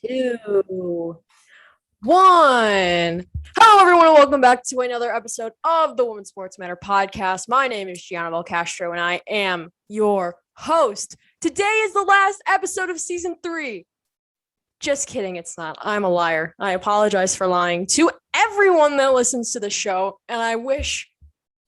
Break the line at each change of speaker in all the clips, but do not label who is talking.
2, 1. Hello, everyone, and welcome back to another episode of the Women's Sports Matter podcast. My name is Gianna Castro, and I am your host. Today is the last episode of season 3. Just kidding, it's not. I'm a liar. I apologize for lying to everyone that listens to the show, and I wish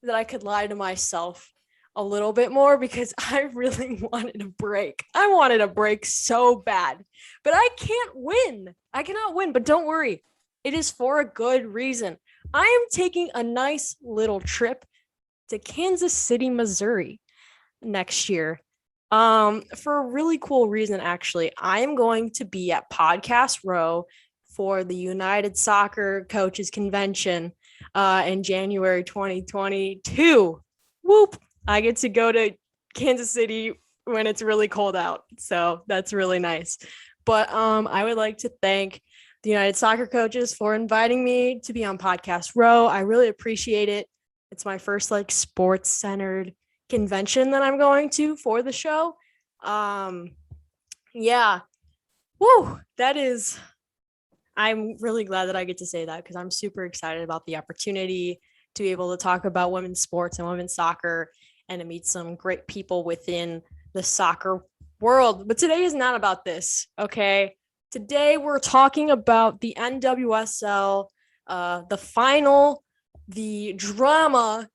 that I could lie to myself a little bit more because I really wanted a break. I wanted a break so bad, but I can't win. I cannot win, but don't worry. It is for a good reason. I am taking a nice little trip to Kansas City, Missouri next year. For a really cool reason, actually. I am going to be at Podcast Row for the United Soccer Coaches Convention in January 2022. Whoop! I get to go to Kansas City when it's really cold out, so that's really nice. But I would like to thank the United Soccer Coaches for inviting me to be on Podcast Row. I really appreciate it. It's my first sports-centered convention that I'm going to for the show. Yeah. Woo! I'm really glad that I get to say that because I'm super excited about the opportunity to be able to talk about women's sports and women's soccer and to meet some great people within the soccer world. But today is not about this, okay? Today we're talking about the NWSL, the final, the drama,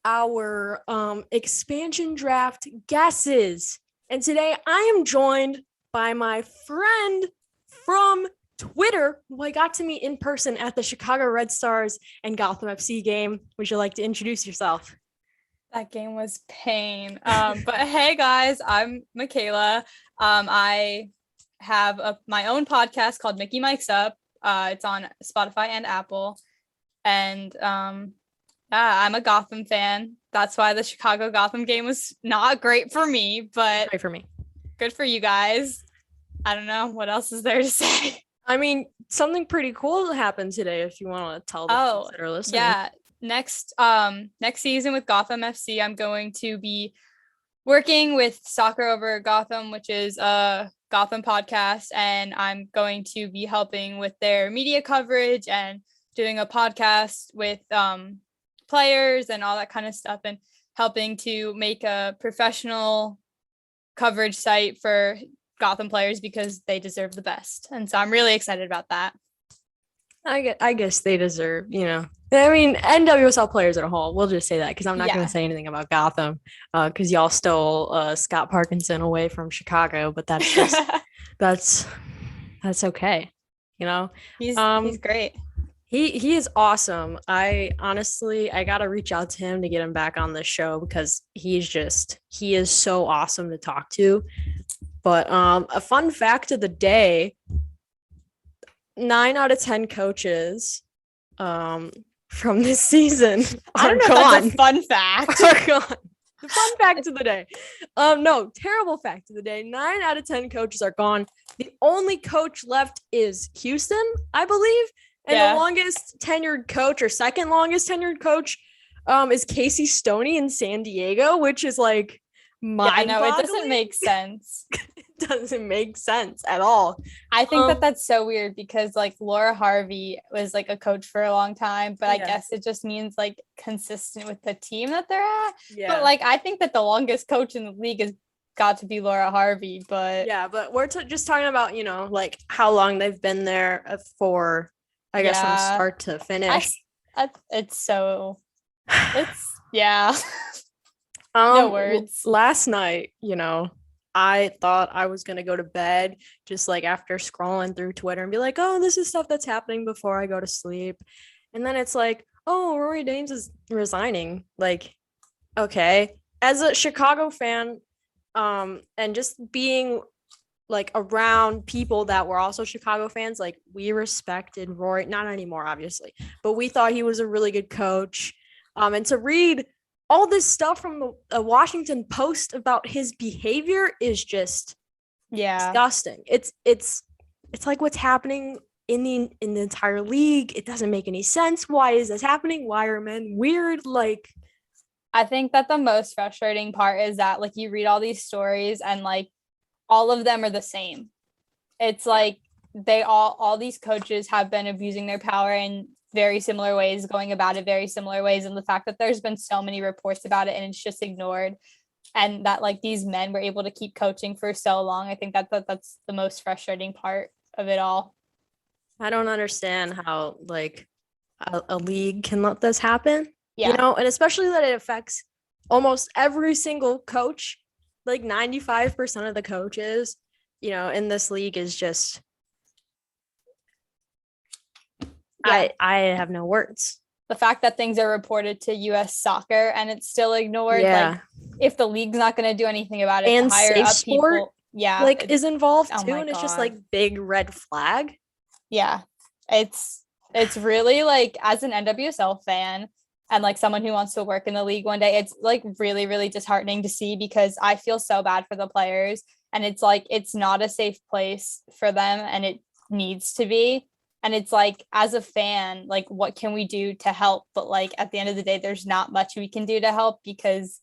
our expansion draft guesses. And today I am joined by my friend from Twitter, who I got to meet in person at the Chicago Red Stars and Gotham FC game. Would you like to introduce yourself?
That game was pain. But hey guys, I'm Michaela. I have my own podcast called mickey.alfano. It's on Spotify and Apple. And I'm a Gotham fan. That's why the Chicago Gotham game was not great for me, but
great for me.
Good for you guys. I don't know what else is there to say.
I mean, something pretty cool happened today if you want to tell the folks that are listening.
Yeah. Next season with Gotham FC, I'm going to be working with Soccer Over Gotham, which is a Gotham podcast, and I'm going to be helping with their media coverage and doing a podcast with players and all that kind of stuff, and helping to make a professional coverage site for Gotham players because they deserve the best. And so I'm really excited about that.
I guess they deserve, I mean, NWSL players as a whole. We'll just say that because I'm not going to say anything about Gotham because y'all stole Scott Parkinson away from Chicago, but that's just that's okay,
He's great.
He is awesome. I got to reach out to him to get him back on the show because he is so awesome to talk to. But a fun fact of the day, 9 out of 10 coaches from this season
I don't know if that's a fun fact.
Are gone. The fun fact of the day. No, terrible fact of the day. 9 out of 10 coaches are gone. The only coach left is Houston, I believe. And the longest tenured coach or second longest tenured coach is Casey Stoney in San Diego, which is mind-boggling.
I know, it doesn't make sense.
It doesn't make sense at all.
I think that's so weird because Laura Harvey was a coach for a long time, but I guess it just means consistent with the team that they're at. Yeah. But I think that the longest coach in the league has got to be Laura Harvey, but
but we're just talking about, how long they've been there for, I guess, from start to finish. No words. Last night, I thought I was going to go to bed just after scrolling through Twitter and be like, oh, this is stuff that's happening before I go to sleep. And then it's oh, Rory Dames is resigning. Okay. As a Chicago fan, and just being around people that were also Chicago fans, we respected Rory, not anymore, obviously, but we thought he was a really good coach. And to read all this stuff from the Washington Post about his behavior is just disgusting. It's what's happening in the entire league. It doesn't make any sense. Why is this happening? Why are men weird?
I think that the most frustrating part is that you read all these stories and all of them are the same. It's all these coaches have been abusing their power in very similar ways, going about it very similar ways. And the fact that there's been so many reports about it and it's just ignored, and that like these men were able to keep coaching for so long, I think that's the most frustrating part of it all.
I don't understand how like a league can let this happen,
Yeah.
and especially that it affects almost every single coach. Like 95% of the coaches, in this league is just,
Yeah.
I have no words.
The fact that things are reported to US soccer and it's still ignored.
Yeah.
Like if the league's not going to do anything about it,
And
to hire
Safe
up
Sport,
people. Yeah.
like is involved
Oh
too.
my
And it's just
God.
like big red flag.
Yeah. It's really like, as an NWSL fan and like someone who wants to work in the league one day, it's like really, really disheartening to see, because I feel so bad for the players, and it's like, it's not a safe place for them, and it needs to be. And it's like, as a fan, like what can we do to help? But like at the end of the day, there's not much we can do to help, because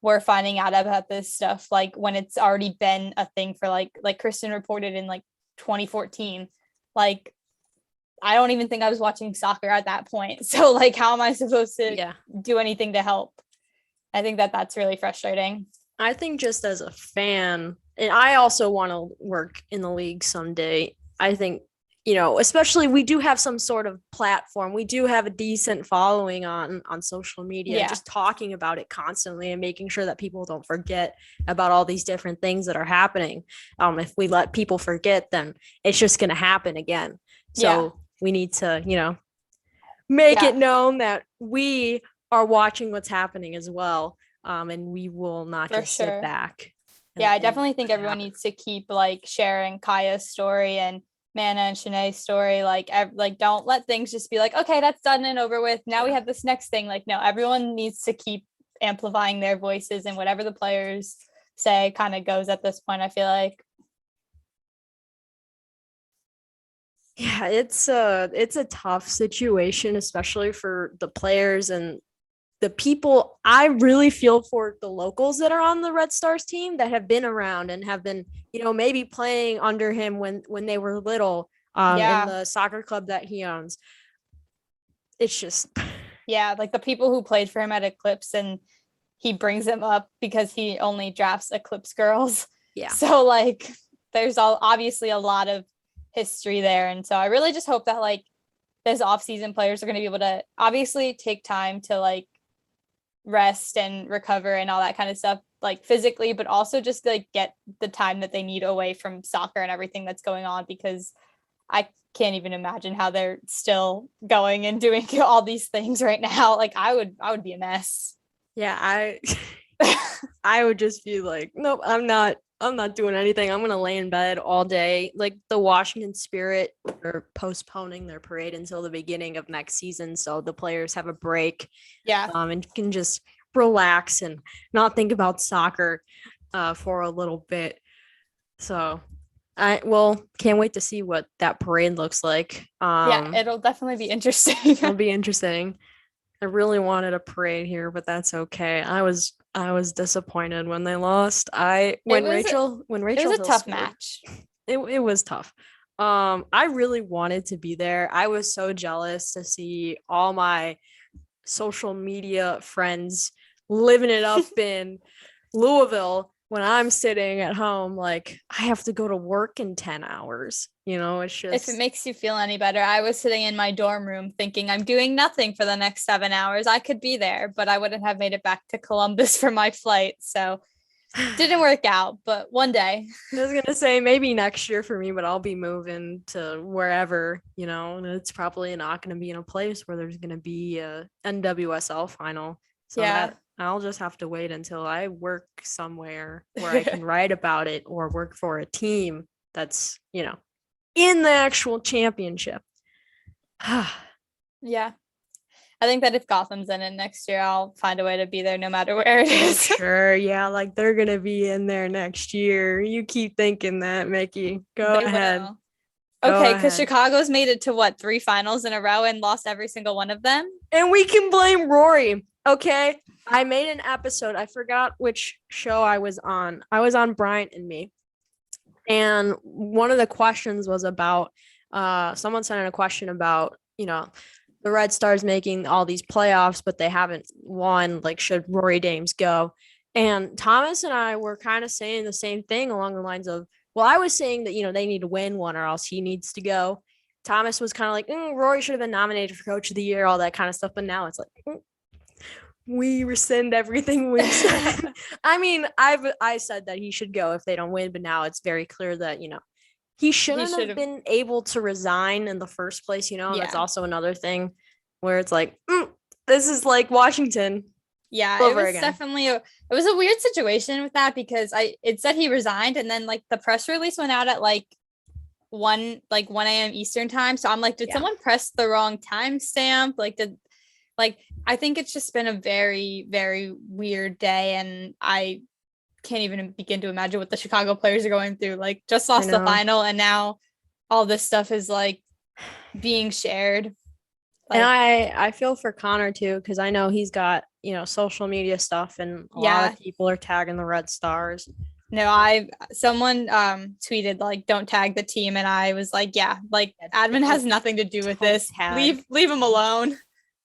we're finding out about this stuff like when it's already been a thing for like Kristen reported in like 2014. Like I don't even think I was watching soccer at that point. So like, how am I supposed to do anything to help? I think that's really frustrating.
I think just as a fan, and I also want to work in the league someday. I think, especially we do have some sort of platform. We do have a decent following on social media, just talking about it constantly and making sure that people don't forget about all these different things that are happening. If we let people forget, then it's just going to happen again. So we need to, make it known that we are watching what's happening as well. And we will not just sit back.
I definitely think everyone needs to keep like sharing Kaya's story and Mana and Shanae's story. Like don't let things just be like, okay, that's done and over with. Now we have this next thing. Like, no, everyone needs to keep amplifying their voices, and whatever the players say kind of goes at this point, I feel like.
Yeah, it's a tough situation, especially for the players and the people. I really feel for the locals that are on the Red Stars team that have been around and have been, maybe playing under him when they were little, in the soccer club that he owns. It's just
like the people who played for him at Eclipse, and he brings them up because he only drafts Eclipse girls.
Yeah.
So like there's obviously a lot of history there. And so I really just hope that like this off-season players are going to be able to obviously take time to like rest and recover and all that kind of stuff, like physically, but also just like get the time that they need away from soccer and everything that's going on, because I can't even imagine how they're still going and doing all these things right now. Like I would be a mess.
Yeah, I would just be like, nope, I'm not doing anything. I'm going to lay in bed all day. Like the Washington Spirit are postponing their parade until the beginning of next season. So the players have a break. And can just relax and not think about soccer for a little bit. So can't wait to see what that parade looks like.
It'll definitely be interesting.
It'll be interesting. I really wanted a parade here, but that's okay. I was disappointed when they lost. When Rachel
it was a tough match.
It was tough. I really wanted to be there. I was so jealous to see all my social media friends living it up in Louisville when I'm sitting at home, like I have to go to work in 10 hours. It's just,
if it makes you feel any better, I was sitting in my dorm room thinking I'm doing nothing for the next 7 hours. I could be there, but I wouldn't have made it back to Columbus for my flight. So didn't work out, but one day.
I was going to say maybe next year for me, but I'll be moving to wherever, and it's probably not going to be in a place where there's going to be a NWSL final. So I'll just have to wait until I work somewhere where I can write about it or work for a team that's, in the actual championship.
Yeah. I think that if Gotham's in it next year, I'll find a way to be there no matter where it is.
Sure. Yeah. Like they're going to be in there next year. You keep thinking that, Mickey. Go ahead.
Okay. Because Chicago's made it to 3 finals in a row and lost every single one of them.
And we can blame Rory. Okay. I made an episode. I forgot which show I was on. I was on Bryant and Me. And one of the questions was about someone sent in a question about, the Red Stars making all these playoffs, but they haven't won. Like, should Rory Dames go? And Thomas and I were kind of saying the same thing along the lines of, well, I was saying that, they need to win one or else he needs to go. Thomas was kind of like, Rory should have been nominated for Coach of the Year, all that kind of stuff. But now it's like, we rescind everything we said. I mean, I said that he should go if they don't win, but now it's very clear that, he shouldn't have been able to resign in the first place, That's also another thing where it's like, this is like Washington.
Yeah, it was definitely it was a weird situation with that because it said he resigned and then like the press release went out at like 1 a.m. Eastern time. So I'm like, did someone press the wrong timestamp? I think it's just been a very, very weird day, and I can't even begin to imagine what the Chicago players are going through. Like, just lost the final, and now all this stuff is like being shared.
And I feel for Connor too, because I know he's got social media stuff, and a lot of people are tagging the Red Stars.
No, someone tweeted like, don't tag the team, and I was like, admin has nothing to do with this. Leave him alone.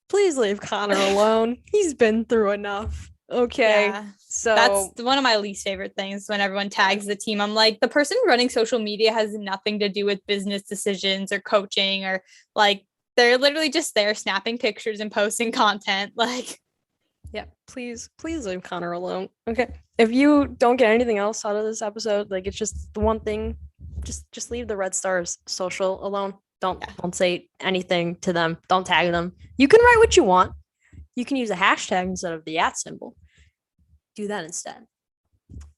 Please leave Connor alone. He's been through enough. Okay.
Yeah. So that's one of my least favorite things when everyone tags the team. I'm like, the person running social media has nothing to do with business decisions or coaching, or like they're literally just there snapping pictures and posting content. Like,
yeah, please leave Connor alone. Okay. If you don't get anything else out of this episode, like it's just the one thing, just leave the Red Stars social alone. Don't say anything to them. Don't tag them. You can write what you want. You can use a hashtag instead of the @ symbol. Do that instead.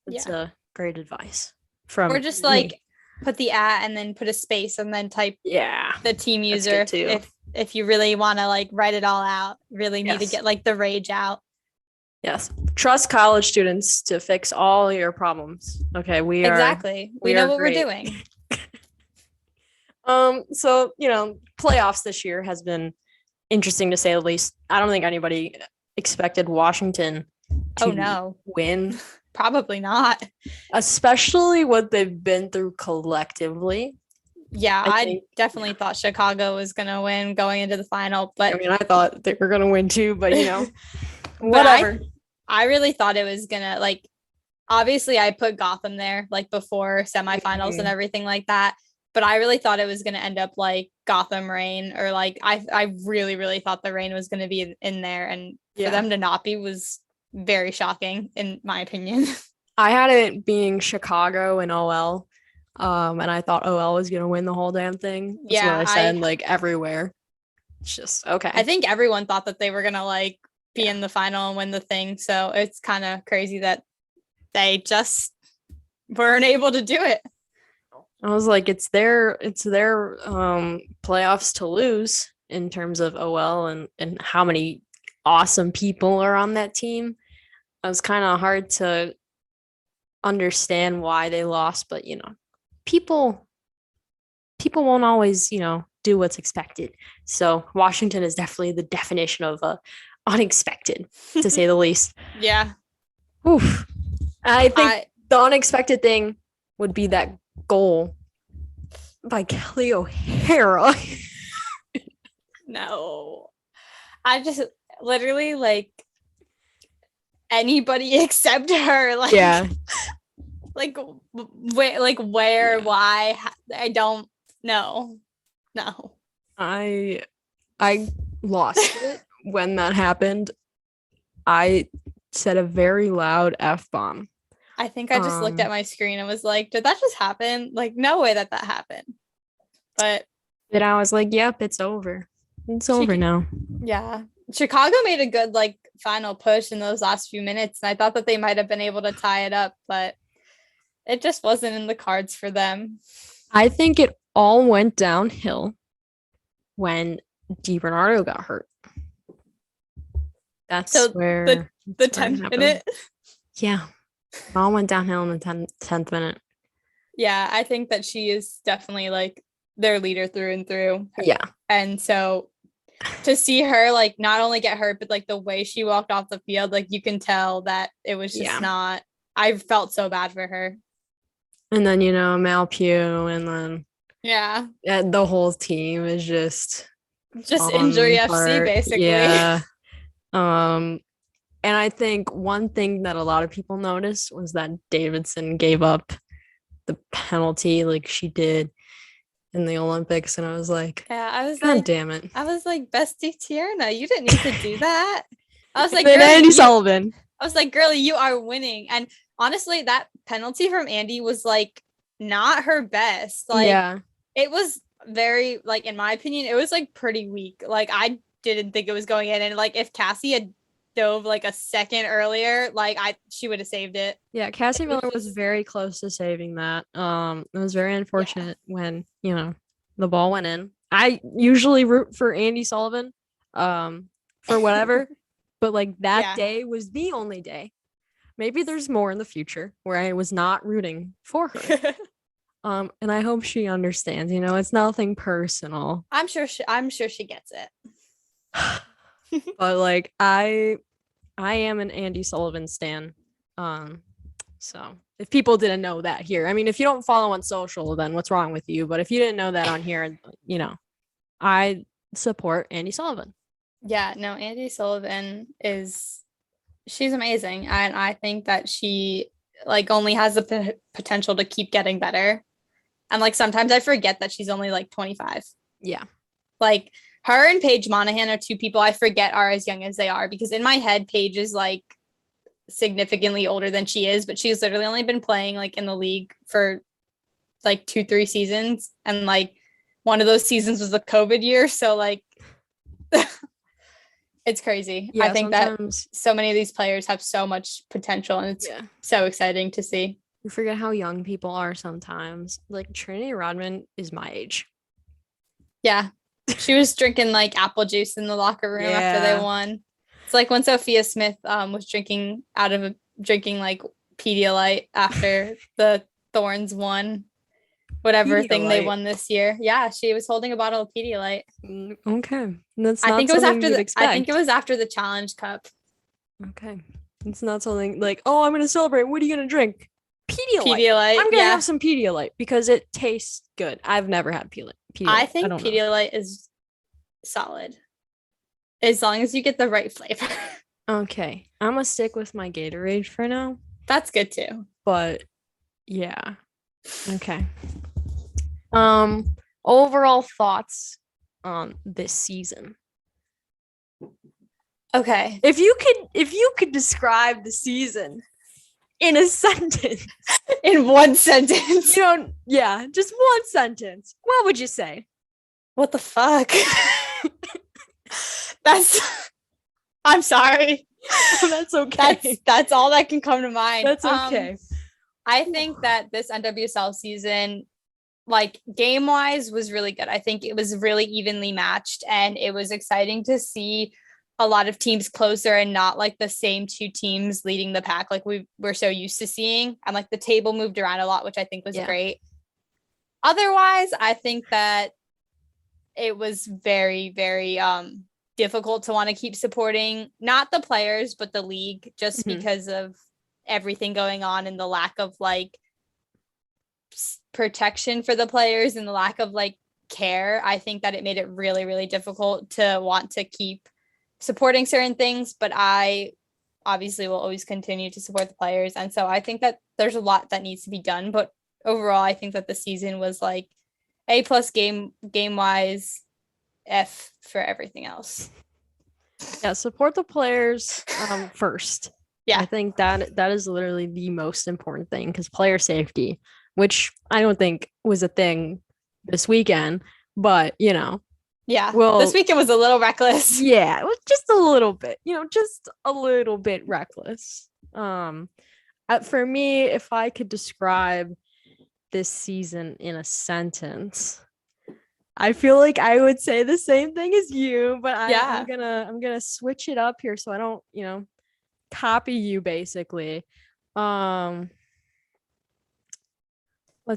It's a great advice from
or just like put the @ and then put a space and then type the team user if you really want to like write it all out. Really need to get like the rage out.
Yes. Trust college students to fix all your problems. Okay, we know what
we're doing.
So, playoffs this year has been interesting to say the least. I don't think anybody expected Washington to win.
Probably not.
Especially what they've been through collectively.
Yeah, I definitely thought Chicago was going to win going into the final, but
I mean, I thought they were going to win too, but whatever.
I really thought it was going to, like, obviously I put Gotham there like before semifinals and everything like that. But I really thought it was going to end up like Gotham Reign, or like I really, really thought the Reign was going to be in there. And for them to not be was very shocking, in my opinion.
I had it being Chicago and OL. And I thought OL was going to win the whole damn thing. That's what I said, like everywhere. It's just, okay.
I think everyone thought that they were going to like be in the final and win the thing. So it's kind of crazy that they just weren't able to do it.
I was like, it's their playoffs to lose in terms of OL and how many awesome people are on that team. It was kind of hard to understand why they lost, but people won't always do what's expected. So Washington is definitely the definition of unexpected, to say the least.
Yeah.
Oof. I think the unexpected thing would be that goal by Kelly O'Hara.
No, I just literally like anybody except her. Like, where, why? I don't know. No,
I lost it when that happened. I said a very loud F-bomb.
I think I just looked at my screen and was like, did that just happen? Like, no way that happened. But
then I was like, yep, it's over. It's over now.
Yeah. Chicago made a good like final push in those last few minutes. And I thought that they might have been able to tie it up, but it just wasn't in the cards for them.
I think it all went downhill when DiBernardo got hurt. That's where
the 10th minute.
Yeah. It all went downhill in the 10th minute.
Yeah, I think that she is definitely like their leader through and through.
Yeah.
And so to see her like not only get hurt, but like the way she walked off the field, like you can tell that it was just not. I felt so bad for her.
And then, Mal Pugh, and then
Yeah.
the whole team is just
Just
falling
injury FC
apart.
basically.
Yeah. Um, and I think one thing that a lot of people noticed was that Davidson gave up the penalty like she did in the Olympics, and I was like,
Yeah,
God damn it.
Bestie Tierna, you didn't need to do that. I was like,
Then
girlie,
Andy Sullivan.
I was like, girlie, you are winning. And honestly, that penalty from Andy was like not her best. Like,
Yeah.
it was very, like, in my opinion, it was like pretty weak. Like, I didn't think it was going in. And like, if Cassie had dove like a second earlier, like she would have saved it.
Yeah, Cassie Miller was very close to saving that. It was very unfortunate when, the ball went in. I usually root for Andy Sullivan, for whatever, but like that day was the only day. Maybe there's more in the future where I was not rooting for her. And I hope she understands, it's nothing personal.
I'm sure she gets it.
But like I am an Andy Sullivan stan. So if people didn't know that here, I mean, if you don't follow on social, then what's wrong with you? But if you didn't know that on here, I support Andy Sullivan.
Yeah, no, Andy Sullivan she's amazing. And I think that she like only has the potential to keep getting better. And like sometimes I forget that she's only like 25.
Yeah.
Like her and Paige Monahan are two people I forget are as young as they are, because in my head, Paige is like significantly older than she is, but she's literally only been playing like in the league for like 2-3 seasons. And like one of those seasons was the COVID year. So like it's crazy.
Yeah,
I think that so many of these players have so much potential, and it's so exciting to see.
You forget how young people are sometimes. Like Trinity Rodman is my age.
Yeah. She was drinking like apple juice in the locker room after they won. It's like when Sophia Smith was drinking like Pedialyte after the Thorns won whatever thing they won this year. Yeah, she was holding a bottle of Pedialyte.
Okay. That's
I
not
think it was
something you'd expect.
I think it was after the Challenge Cup.
Okay. It's not something like, oh, I'm gonna celebrate. What are you gonna drink? Pedialyte. I'm gonna have some Pedialyte because it tastes good. I've never had Pedialyte.
I think Pedialyte is solid as long as you get the right flavor.
Okay, I'm gonna stick with my Gatorade for now.
That's good too.
But yeah. Okay. Overall thoughts on this season.
Okay.
If you could describe the season in a sentence.
In one sentence.
Just one sentence. What would you say?
What the fuck? I'm sorry.
That's okay.
That's all that can come to mind.
That's okay.
I think that this NWSL season, like game-wise, was really good. I think it was really evenly matched, and it was exciting to see a lot of teams closer and not like the same two teams leading the pack like we're so used to seeing. And like the table moved around a lot, which I think was great. Otherwise, I think that it was very, very difficult to want to keep supporting not the players, but the league, just because of everything going on and the lack of like protection for the players and the lack of like care. I think that it made it really, really difficult to want to keep supporting certain things, but I obviously will always continue to support the players. And so I think that there's a lot that needs to be done, but overall, I think that the season was like A+ game wise, F for everything else.
Yeah, support the players first.
Yeah,
I think that is literally the most important thing, because player safety, which I don't think was a thing this weekend, but
yeah. Well, this weekend was a little reckless.
Yeah, it was just a little bit, just a little bit reckless. For me, if I could describe this season in a sentence, I feel like I would say the same thing as you, but I'm gonna switch it up here so I don't, copy you basically. Let's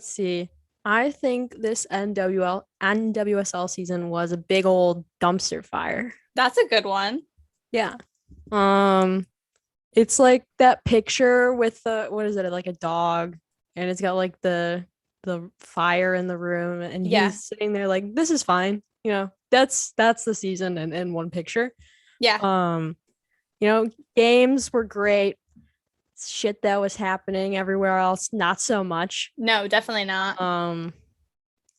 see. I think this NWSL season was a big old dumpster fire.
That's a good one.
Yeah. It's like that picture with what is it, like a dog and it's got like the fire in the room, and
Yeah.
he's sitting there like, this is fine. That's the season in one picture.
Yeah.
Um, games were great. Shit that was happening everywhere else, not so much.
No, definitely not.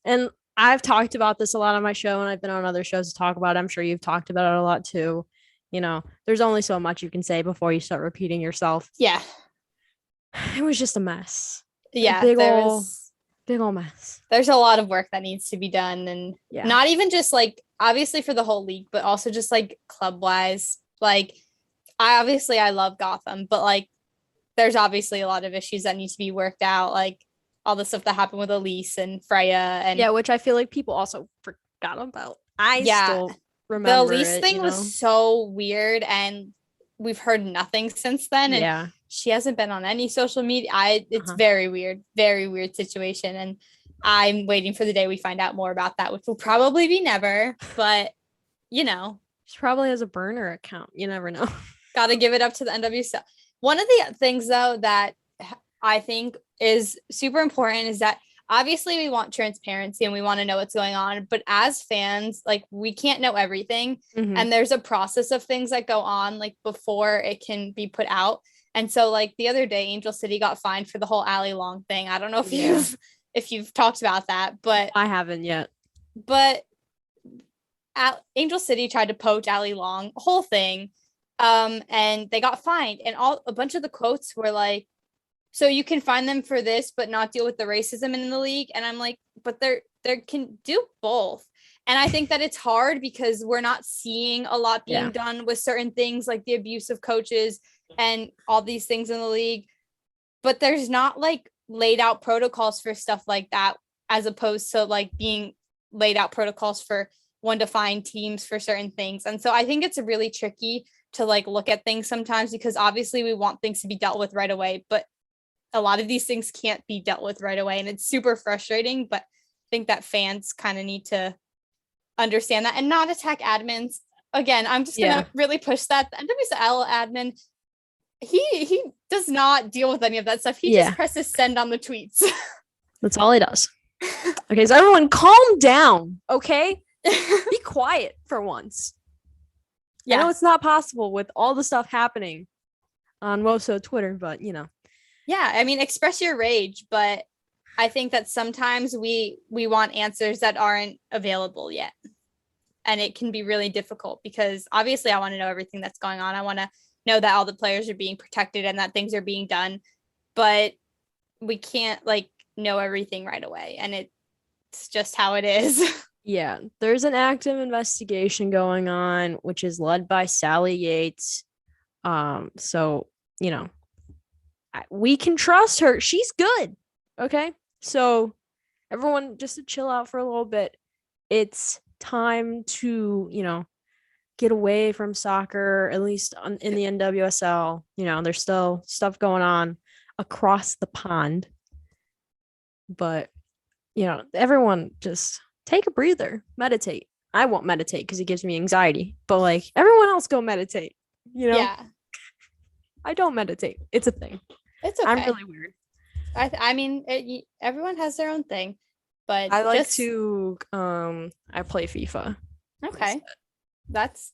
And I've talked about this a lot on my show, and I've been on other shows to talk about it. I'm sure you've talked about it a lot too. There's only so much you can say before you start repeating yourself.
Yeah.
It was just a mess.
Yeah.
Big old mess.
There's a lot of work that needs to be done, and
Yeah.
not even just like obviously for the whole league, but also just like club wise. Like I love Gotham, but like there's obviously a lot of issues that need to be worked out, like all the stuff that happened with Elise and Freya, and
Yeah, which I feel like people also forgot about. I still remember
the Elise
it,
thing was so weird, and we've heard nothing since then.
Yeah.
And she hasn't been on any social media. It's very weird situation. And I'm waiting for the day we find out more about that, which will probably be never, but
she probably has a burner account. You never know.
Got to give it up to the NWSL. One of the things though that I think is super important is that obviously we want transparency and we want to know what's going on, but as fans, like we can't know everything.
Mm-hmm.
And there's a process of things that go on like before it can be put out. And so like the other day, Angel City got fined for the whole Ali Long thing. I don't know if you've talked about that, but
I haven't yet.
But Angel City tried to poach Ali Long, whole thing. And they got fined, and a bunch of the quotes were like, so you can fine them for this, but not deal with the racism in the league. And I'm like, but they can do both. And I think that it's hard because we're not seeing a lot being done with certain things like the abuse of coaches and all these things in the league. But there's not like laid out protocols for stuff like that, as opposed to like being laid out protocols for one-to-fine teams for certain things. And so I think it's really tricky to like look at things sometimes, because obviously we want things to be dealt with right away, but a lot of these things can't be dealt with right away, and it's super frustrating. But I think that fans kind of need to understand that and not attack admins. Again, I'm just gonna really push that. The NWSL admin, he does not deal with any of that stuff. He just presses send on the tweets.
That's all he does. Okay, so everyone calm down, okay? Be quiet for once. I know it's not possible with all the stuff happening on most of Twitter, but
Yeah, I mean, express your rage, but I think that sometimes we want answers that aren't available yet. And it can be really difficult because obviously I want to know everything that's going on. I want to know that all the players are being protected and that things are being done, but we can't like know everything right away. And it's just how it is.
Yeah, there's an active investigation going on, which is led by Sally Yates. So, we can trust her. She's good. Okay. So everyone just to chill out for a little bit. It's time to, get away from soccer, at least in the NWSL. There's still stuff going on across the pond. But, everyone just take a breather, meditate. I won't meditate because it gives me anxiety, but like everyone else go meditate,
Yeah.
I don't meditate. It's a thing.
It's okay.
I'm really weird.
I mean, everyone has their own thing, but
I like to, I play FIFA.
Okay. That's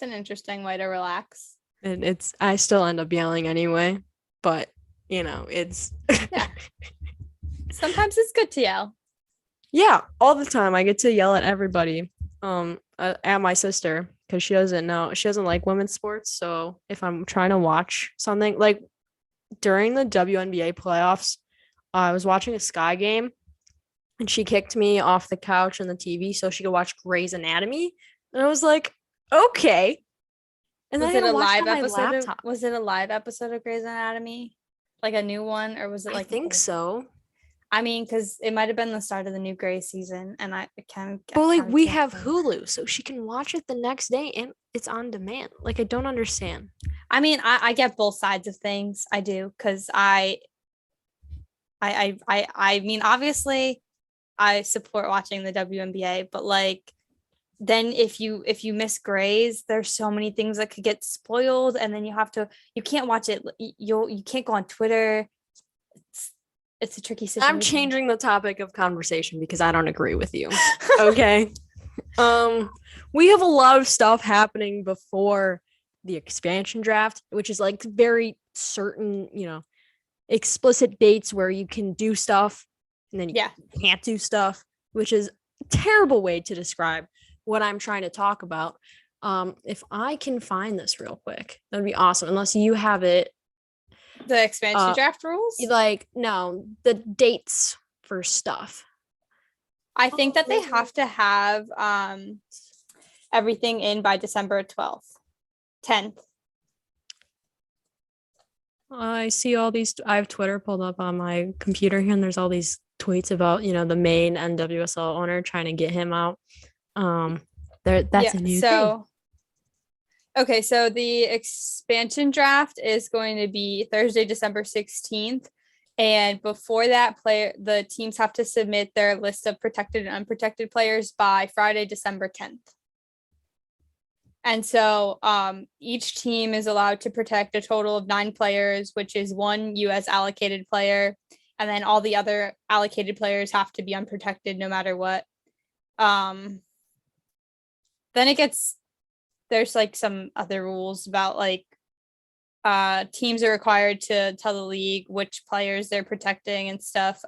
an interesting way to relax.
And I still end up yelling anyway, but it's.
Yeah. Sometimes it's good to yell.
Yeah, all the time. I get to yell at everybody. At my sister, because she doesn't like women's sports. So if I'm trying to watch something like during the WNBA playoffs, I was watching a Sky game, and she kicked me off the couch and the TV so she could watch Grey's Anatomy, and I was like, okay. And
was
then
it a live episode? Was it a live episode of Grey's Anatomy, like a new one, or was it like?
I think so.
I mean, because it might have been the start of the new Grey season, and I can't.
But like, we have Hulu, so she can watch it the next day, and it's on demand. Like, I don't understand.
I mean, I get both sides of things. I do, because I mean, obviously, I support watching the WNBA, but like, then if you miss Grey's, there's so many things that could get spoiled, and then you can't watch it. You can't go on Twitter. it's a tricky situation.
I'm changing the topic of conversation because I don't agree with you. Okay. We have a lot of stuff happening before the expansion draft, which is like very certain, explicit dates where you can do stuff and then you can't do stuff, which is a terrible way to describe what I'm trying to talk about. If I can find this real quick, that'd be awesome. Unless you have it.
The expansion draft rules?
Like, no, the dates for stuff.
I think that they have to have everything in by December 10th.
I see all these. I have Twitter pulled up on my computer here, and there's all these tweets about the main NWSL owner trying to get him out. That's a new thing.
Okay, so the expansion draft is going to be Thursday, December 16th. And before that, the teams have to submit their list of protected and unprotected players by Friday, December 10th. And so each team is allowed to protect a total of 9 players, which is 1 U.S. allocated player. And then all the other allocated players have to be unprotected no matter what. Then there's like some other rules about like teams are required to tell the league which players they're protecting and stuff.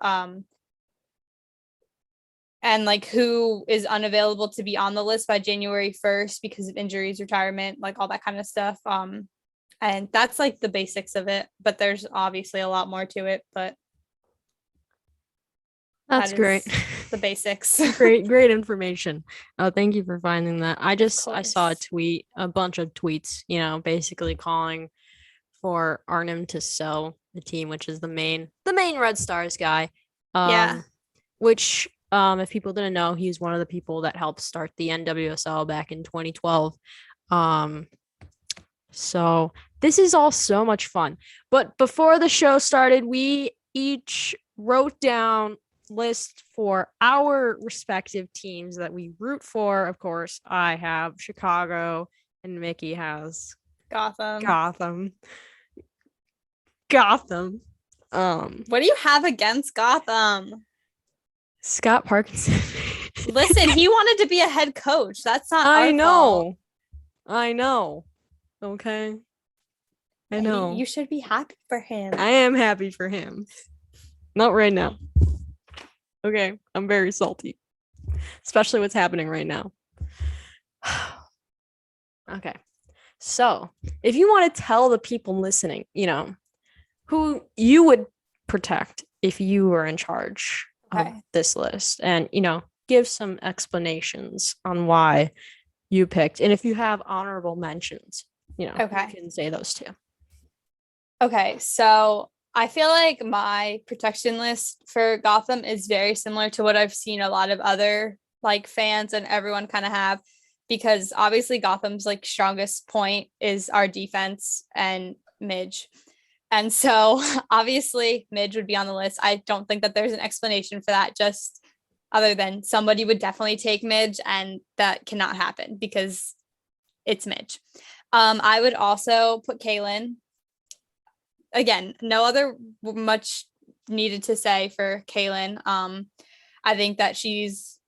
And like who is unavailable to be on the list by January 1st because of injuries, retirement, like all that kind of stuff. And that's like the basics of it, but there's obviously a lot more to it, but
that's great.
The basics.
Great information. Thank you for finding that. I saw a bunch of tweets, basically calling for Arnhem to sell the team, which is the main Red Stars guy. Which if people didn't know, he's one of the people that helped start the NWSL back in 2012. So this is all so much fun. But before the show started, we each wrote down list for our respective teams that we root for. Of course, I have Chicago and Mickey has Gotham. What
do you have against Gotham?
Scott Parkinson.
Listen, he wanted to be a head coach. That's not our fault.
I know. Okay. I know.
You should be happy for him.
I am happy for him. Not right now. Okay, I'm very salty. Especially what's happening right now. Okay. So, if you want to tell the people listening, who you would protect if you were in charge of this list and, give some explanations on why you picked. And if you have honorable mentions, you can say those too.
Okay, so I feel like my protection list for Gotham is very similar to what I've seen a lot of other like fans and everyone kind of have, because obviously Gotham's like strongest point is our defense and Midge. And so obviously Midge would be on the list. I don't think that there's an explanation for that, just other than somebody would definitely take Midge, and that cannot happen because it's Midge. I would also put Kaylin. Again, no other much needed to say for Kaylin. I think that she's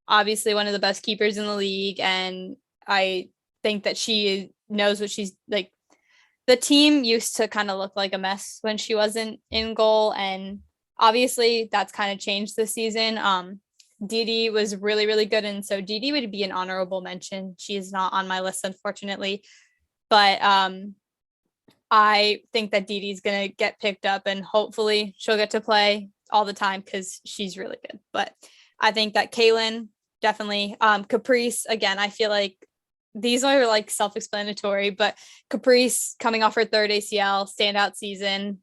obviously one of the best keepers in the league, and I think that she knows what she's like. The team used to kind of look like a mess when she wasn't in goal, and obviously that's kind of changed this season. Didi was really, really good, and so Didi would be an honorable mention. She is not on my list, unfortunately, but I think that Didi's going to get picked up, and hopefully she'll get to play all the time because she's really good. But I think that Kaylin, definitely. Caprice, again, I feel like these are like self-explanatory, but Caprice coming off her 3rd ACL, standout season,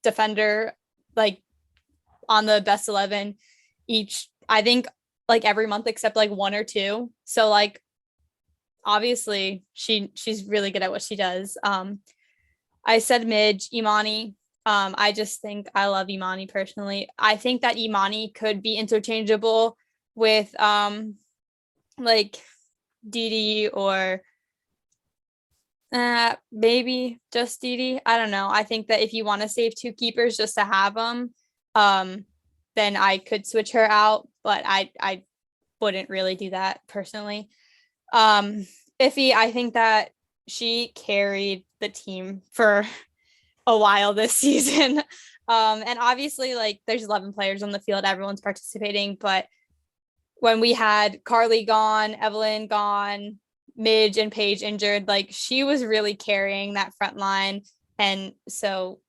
defender, like on the best 11 each, I think like every month except like 1 or 2. So like, obviously she's really good at what she does. I said Midge, Imani. I just think I love Imani personally. I think that Imani could be interchangeable with like Didi or maybe just Didi. I don't know. I think that if you want to save 2 keepers just to have them, then I could switch her out, but I wouldn't really do that personally. Iffy, I think that she carried the team for a while this season. And obviously, like, there's 11 players on the field, everyone's participating, but when we had Carly gone, Evelyn gone, Midge and Paige injured, like, she was really carrying that front line. And so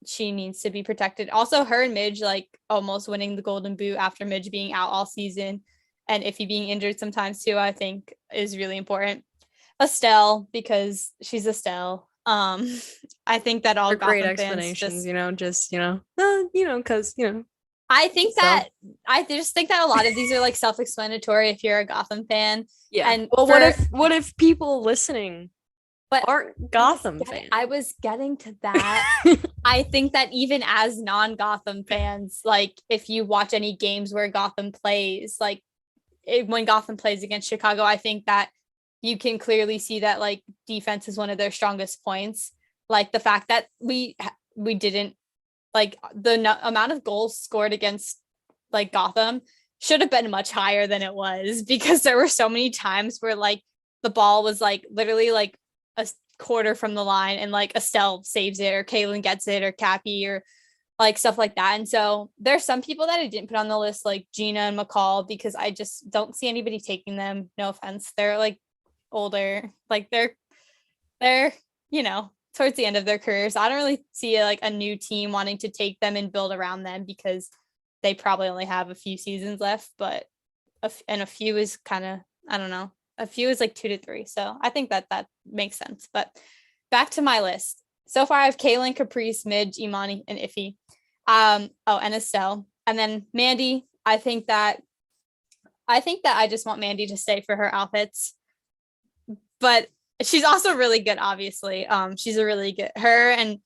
she needs to be protected. Also, her and Midge, like, almost winning the Golden Boot after Midge being out all season and Iffy being injured sometimes too, I think is really important. Estelle, because she's Estelle. I think that all
Great
Gotham
explanations,
fans
because
I think
so.
that I just think that a lot of these are like self-explanatory if you're a Gotham fan.
Yeah.
And
well, what if people listening aren't Gotham fans?
I was getting to that. I think that even as non-Gotham fans, like, if you watch any games where Gotham plays, like, when Gotham plays against Chicago, I think that you can clearly see that, like, defense is one of their strongest points. Like, the fact that we didn't, like, the amount of goals scored against, like, Gotham should have been much higher than it was, because there were so many times where, like, the ball was, like, literally, like, a quarter from the line and, like, Estelle saves it or Kaylin gets it or Cappy or, like, stuff like that. And so there's some people that I didn't put on the list, like Gina and McCall, because I just don't see anybody taking them. No offense. They're, like, older, like, they're towards the end of their careers. I don't really see, like, a new team wanting to take them and build around them, because they probably only have a few seasons left, but a few is kind of, I don't know, a few is like 2 to 3. So I think that makes sense. But back to my list. So far I have Kaylin, Caprice, Midge, Imani, and Iffy. And Estelle. And then Mandy, I think that I just want Mandy to stay for her outfits. But she's also really good, obviously. She's a really good, her and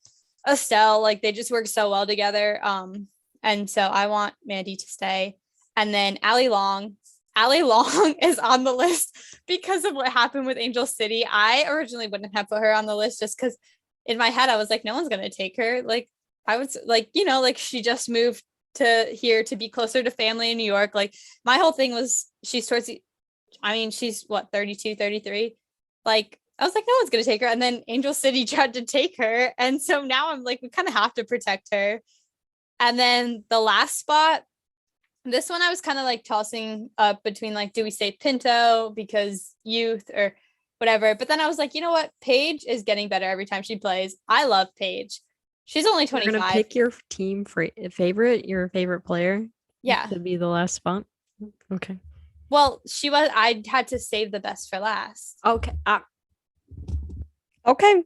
Estelle, like, they just work so well together. And so I want Mandy to stay. And then Allie Long is on the list because of what happened with Angel City. I originally wouldn't have put her on the list just because in my head I was like, no one's gonna take her. Like, I was like, like, she just moved to here to be closer to family in New York. Like, my whole thing was she's what, 32, 33. Like, I was like, no one's gonna take her. And then Angel City tried to take her. And so now I'm like, we kind of have to protect her. And then the last spot, this one I was kind of like tossing up between, like, do we say Pinto because youth or whatever? But then I was like, you know what? Paige is getting better every time she plays. I love Paige. She's only 25.
You're gonna pick your team favorite, your favorite player?
Yeah.
To be the last spot? Okay.
Well, I had to save the best for last.
Okay. Okay.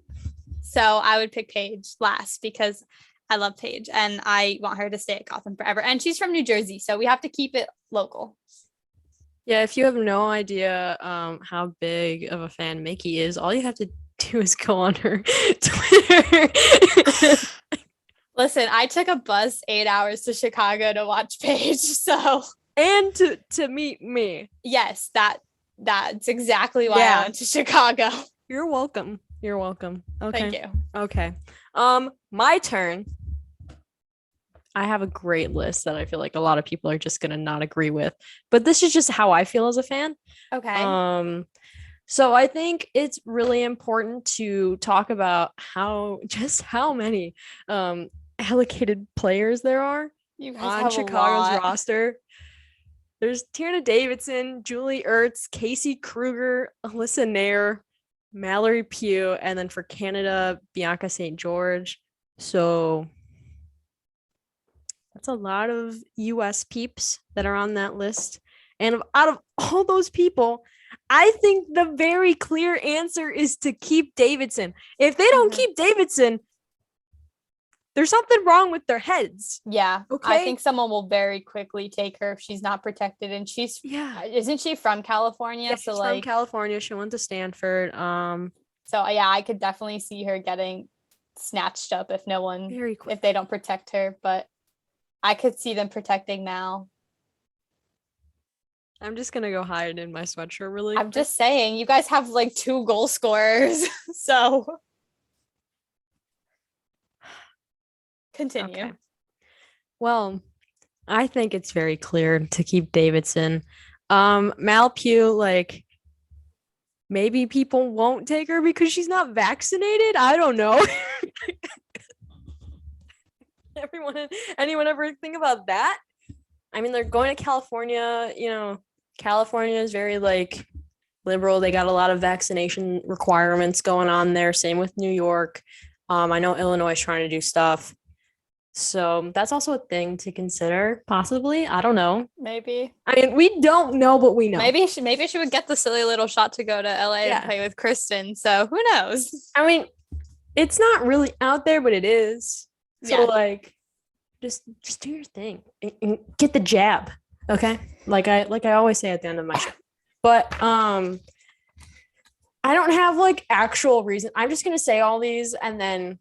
So I would pick Paige last because I love Paige and I want her to stay at Gotham forever. And she's from New Jersey, so we have to keep it local.
Yeah, if you have no idea how big of a fan Mickey is, all you have to do is go on her Twitter.
Listen, I took a bus 8 hours to Chicago to watch Paige, so
and to meet me.
Yes, that's exactly why I went to Chicago.
You're welcome. You're welcome. Okay.
Thank you.
Okay. My turn. I have a great list that I feel like a lot of people are just gonna not agree with, but this is just how I feel as a fan.
Okay.
So I think it's really important to talk about how many allocated players there are on Chicago's roster. There's Tierna Davidson, Julie Ertz, Casey Kruger, Alyssa Nair, Mallory Pugh, and then for Canada, Bianca St. George. So that's a lot of US peeps that are on that list. And out of all those people, I think the very clear answer is to keep Davidson. If they don't keep Davidson, there's something wrong with their heads.
Yeah.
Okay.
I think someone will very quickly take her if she's not protected. And isn't she from California?
Yeah, she's from California. She went to Stanford.
So yeah, I could definitely see her getting snatched up if they don't protect her. But I could see them protecting Mal.
I'm just gonna go hide in my sweatshirt really quick.
I'm just saying, you guys have like 2 goal scorers. So continue. Okay.
Well, I think it's very clear to keep Davidson. Mal Pugh, like maybe people won't take her because she's not vaccinated. I don't know. Anyone ever think about that? I mean, they're going to California. California is very like liberal. They got a lot of vaccination requirements going on there. Same with New York. I know Illinois is trying to do stuff. So that's also a thing to consider, possibly. I don't know.
Maybe.
I mean, we don't know, but we know.
Maybe she would get the silly little shot to go to LA and play with Kristen. So who knows?
I mean, it's not really out there, but it is. So like, just do your thing and get the jab, okay? Like I always say at the end of my show. But I don't have like actual reason. I'm just gonna say all these and then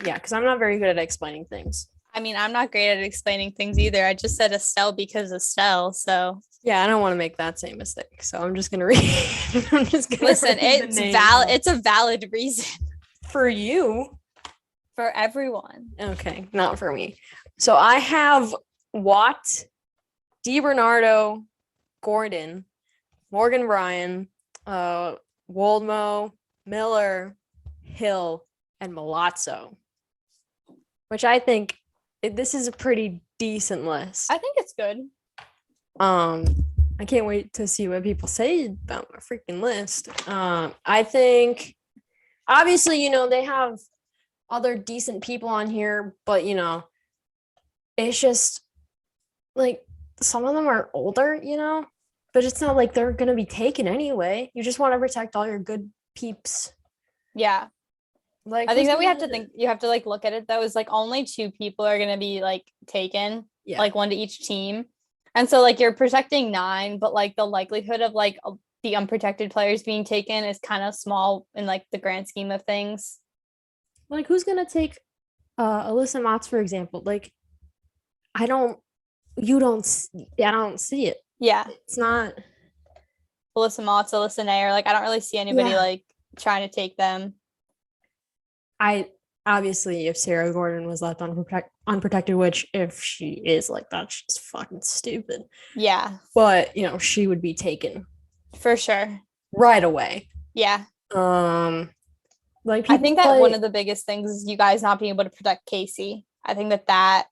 because I'm not very good at explaining things.
I mean, I'm not great at explaining things either. I just said Estelle because Estelle. So
I don't want to make that same mistake. So I'm just gonna read.
Listen. It's valid. It's a valid reason
for you.
For everyone.
Okay, not for me. So I have Watt, DiBernardo, Gordon, Morgan Ryan, Woldmo, Miller, Hill, and Milazzo, which I think this is a pretty decent list.
I think it's good.
I can't wait to see what people say about my freaking list. I think, obviously, they have other decent people on here, but it's just like some of them are older, but it's not like they're gonna be taken anyway. You just want to protect all your good peeps.
Yeah. Like I think that you have to like look at it though, is like only 2 people are gonna be like taken, like 1 to each team. And so like you're protecting 9, but like the likelihood of like the unprotected players being taken is kind of small in like the grand scheme of things.
Like who's gonna take Alyssa Motts, for example? Like I don't see it.
Yeah.
It's not
Alyssa Motts, Alyssa Nair. Like I don't really see anybody like trying to take them.
Obviously, if Sarah Gordon was left unprotected, which if she is like that, she's fucking stupid.
Yeah.
But she would be taken
for sure
right away.
Yeah.
Like
I think that one of the biggest things is you guys not being able to protect Casey. I think that.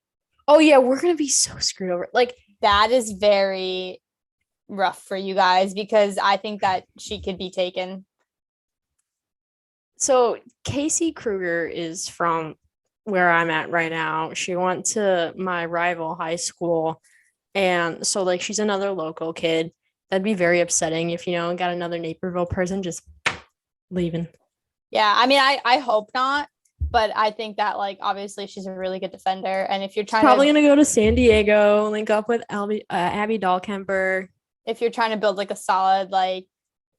Oh yeah, we're gonna be so screwed over. Like
that is very rough for you guys because I think that she could be taken.
So Casey Kruger is from where I'm at right now. She went to my rival high school, and so like she's another local kid. That'd be very upsetting if got another Naperville person just leaving.
Yeah, I mean, I hope not, but I think that like obviously she's a really good defender, and if you're
probably gonna go to San Diego, link up with Abby Dahlkemper.
If you're trying to build like a solid like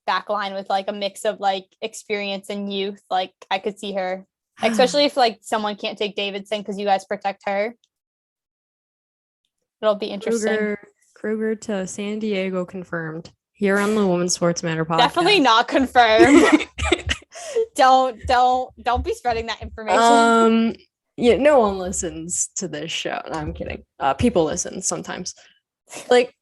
back line with like a mix of like experience and youth, like I could see her, especially if like someone can't take Davidson because you guys protect her. It'll be interesting.
Kruger to San Diego confirmed here on the Women's Sports Matter podcast.
Definitely not confirmed. don't be spreading that information.
Yeah, no one listens to this show. No, I'm kidding. People listen sometimes. Like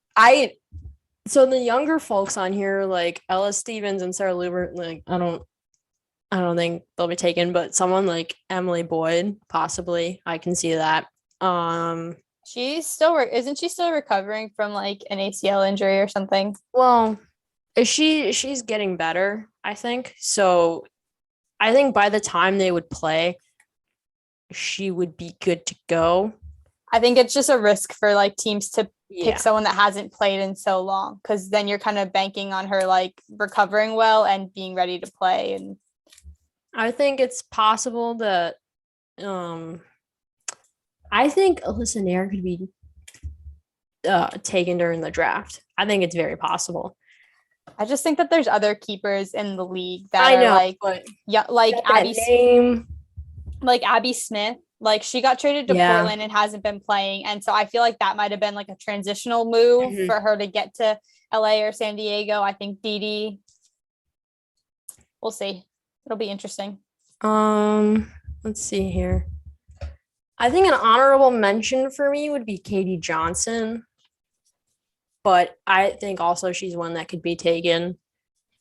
so the younger folks on here, like Ella Stevens and Sarah Lubert, like I don't think they'll be taken, but someone like Emily Boyd, possibly, I can see that.
Isn't she still recovering from like an ACL injury or something?
Well, she's getting better, I think. So I think by the time they would play, she would be good to go.
I think it's just a risk for like teams to pick someone that hasn't played in so long, because then you're kind of banking on her like recovering well and being ready to play. And
I think it's possible that I think Alyssa Nair could be taken during the draft. I think it's very possible.
I just think that there's other keepers in the league that like Abby Smith. Like she got traded to Portland and hasn't been playing. And so I feel like that might have been like a transitional move for her to get to LA or San Diego. I think Dee, we'll see. It'll be interesting.
Let's see here. I think an honorable mention for me would be Katie Johnson, but I think also she's one that could be taken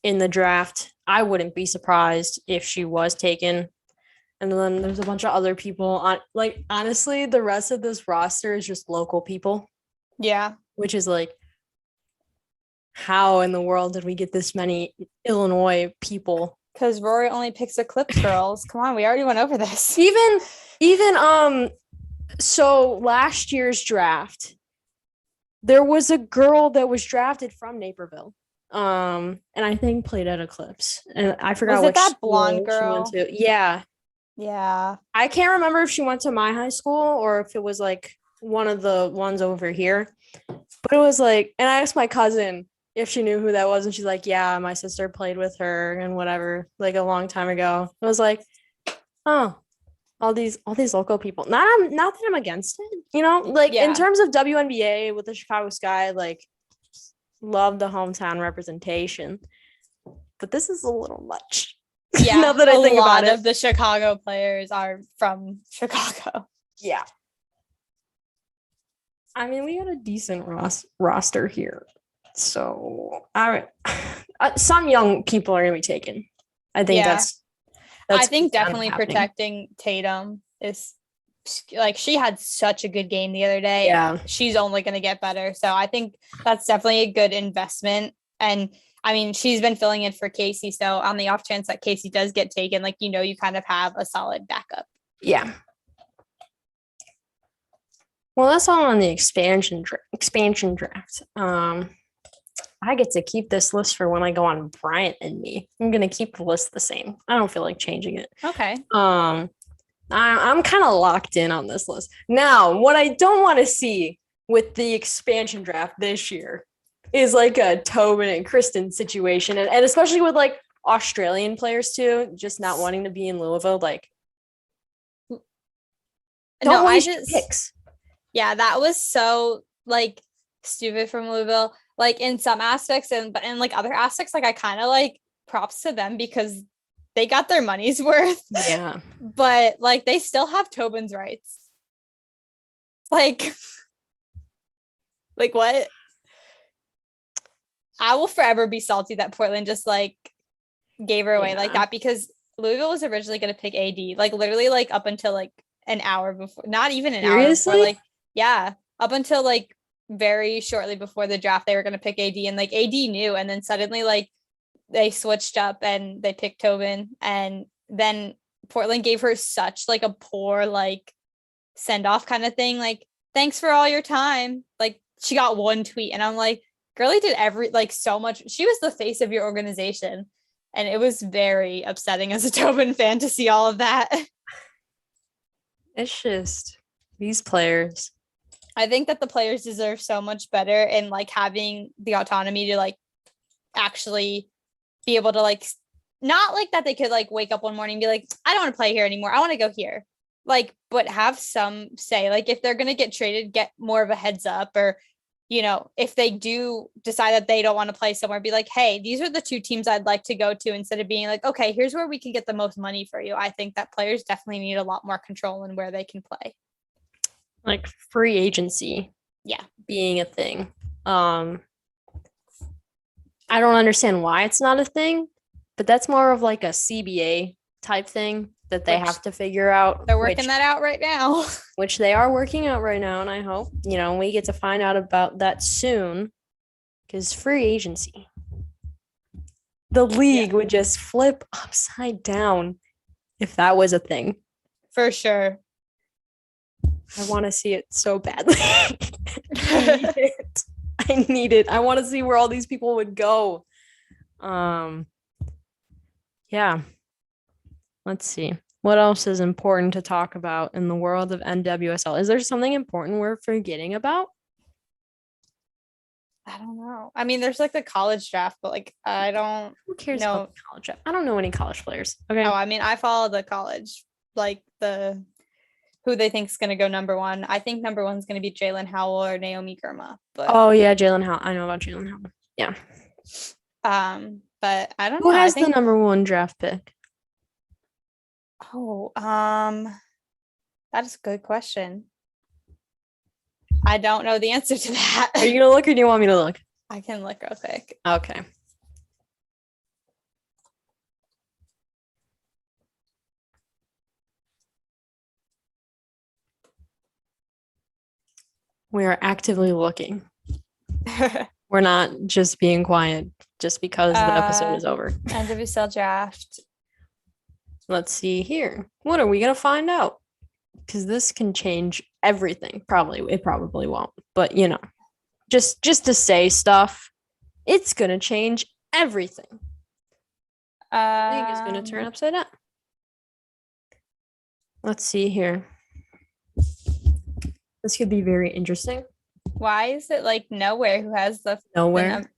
in the draft. I wouldn't be surprised if she was taken. And then there's a bunch of other people on, like, honestly, the rest of this roster is just local people,
Yeah.
which is like, how in the world did we get this many Illinois people?
Because Rory only picks Eclipse girls. Come on, we already went over this.
Even so last year's draft, there was a girl that was drafted from Naperville. And I think played at Eclipse. And I forgot
Was it
which
that blonde
school she went
girl?
to. Yeah.
Yeah.
I can't remember if she went to my high school or if it was like one of the ones over here. But it was like, and I asked my cousin if she knew who that was, and she's like, yeah, my sister played with her and whatever, like a long time ago. I was like, oh, all these local people. Not that I'm against it, you know, like in
Yeah.
terms of WNBA with the Chicago Sky, like love the hometown representation. But this is a little much.
Yeah.
Now that I think about
A lot
it.
of the Chicago players are from Chicago.
Yeah. I mean, we got a decent roster here. So, some young people are going to be taken. I think
Yeah.
that's
I think
kind of
definitely
happening.
protecting Tatum is like she had such a good game the other day.
Yeah.
She's only going to get better. So I think that's definitely a good investment. I mean, she's been filling in for Casey. So on the off chance that Casey does get taken, like, you know, you kind of have a solid backup.
Yeah. Well, that's all on the expansion draft. I get to keep this list for when I go on Bryant and Me. I'm gonna keep the list the same. I don't feel like changing it.
Okay.
I'm kind of locked in on this list. Now, what I don't want to see with the expansion draft this year is like a Tobin and Kristen situation, and especially with like Australian players too, just not wanting to be in Louisville. Like, don't waste your picks.
Yeah, that was so like stupid from Louisville. Like in some aspects, but in like other aspects, like I kind of like props to them because they got their money's worth.
Yeah.
But like they still have Tobin's rights. Like what? I will forever be salty that Portland just like gave her away like that, because Louisville was originally going to pick AD, like literally like up until like an hour before, not even an hour before, like, yeah, up until like very shortly before the draft, they were going to pick AD, and like AD knew, and then suddenly like they switched up and they picked Tobin, and then Portland gave her such like a poor like send off kind of thing, like thanks for all your time. Like she got one tweet, and I'm like, girlie did so much. She was the face of your organization, and it was very upsetting as a Tobin fan to see all of that.
It's just these players.
I think that the players deserve so much better in like having the autonomy to like actually be able to like, not like that they could like wake up one morning and be like, I don't want to play here anymore, I want to go here. Like, but have some say, like if they're going to get traded, get more of a heads up, or, you know, if they do decide that they don't want to play somewhere, be like, hey, these are the two teams I'd like to go to, instead of being like, okay, here's where we can get the most money for you. I think that players definitely need a lot more control in where they can play.
Like free agency.
Yeah.
Being a thing. I don't understand why it's not a thing, but that's more of like a CBA type thing that they have to figure out.
They're working that out right now.
Which they are working out right now, and I hope, you know, we get to find out about that soon, because free agency. The league would just flip upside down if that was a thing.
For sure.
I want to see it so badly. I need it. I want to see where all these people would go. Yeah. Let's see. What else is important to talk about in the world of NWSL? Is there something important we're forgetting about?
I don't know. I mean, there's like the college draft, but like I don't.
Who cares about the college draft? I don't know any college players. Okay.
Oh, I mean, I follow the college, like who they think is going to go number one. I think number one is going to be Jalen Howell or Naomi Girma. But
yeah, Jalen Howell. I know about Jalen Howell. Yeah.
But I don't
know. Who has
the
number one draft pick?
Oh, That is a good question. I don't know the answer to that.
Are you gonna look or do you want me to look?
I can look real quick.
Okay. We are actively looking. We're not just being quiet just because the episode is over.
NWSL draft.
Let's see here. What are we gonna find out? Because this can change everything. It probably won't. But just to say stuff, it's gonna change everything. The league is gonna turn upside down. Let's see here. This could be very interesting.
Why is it like nowhere who has the
nowhere?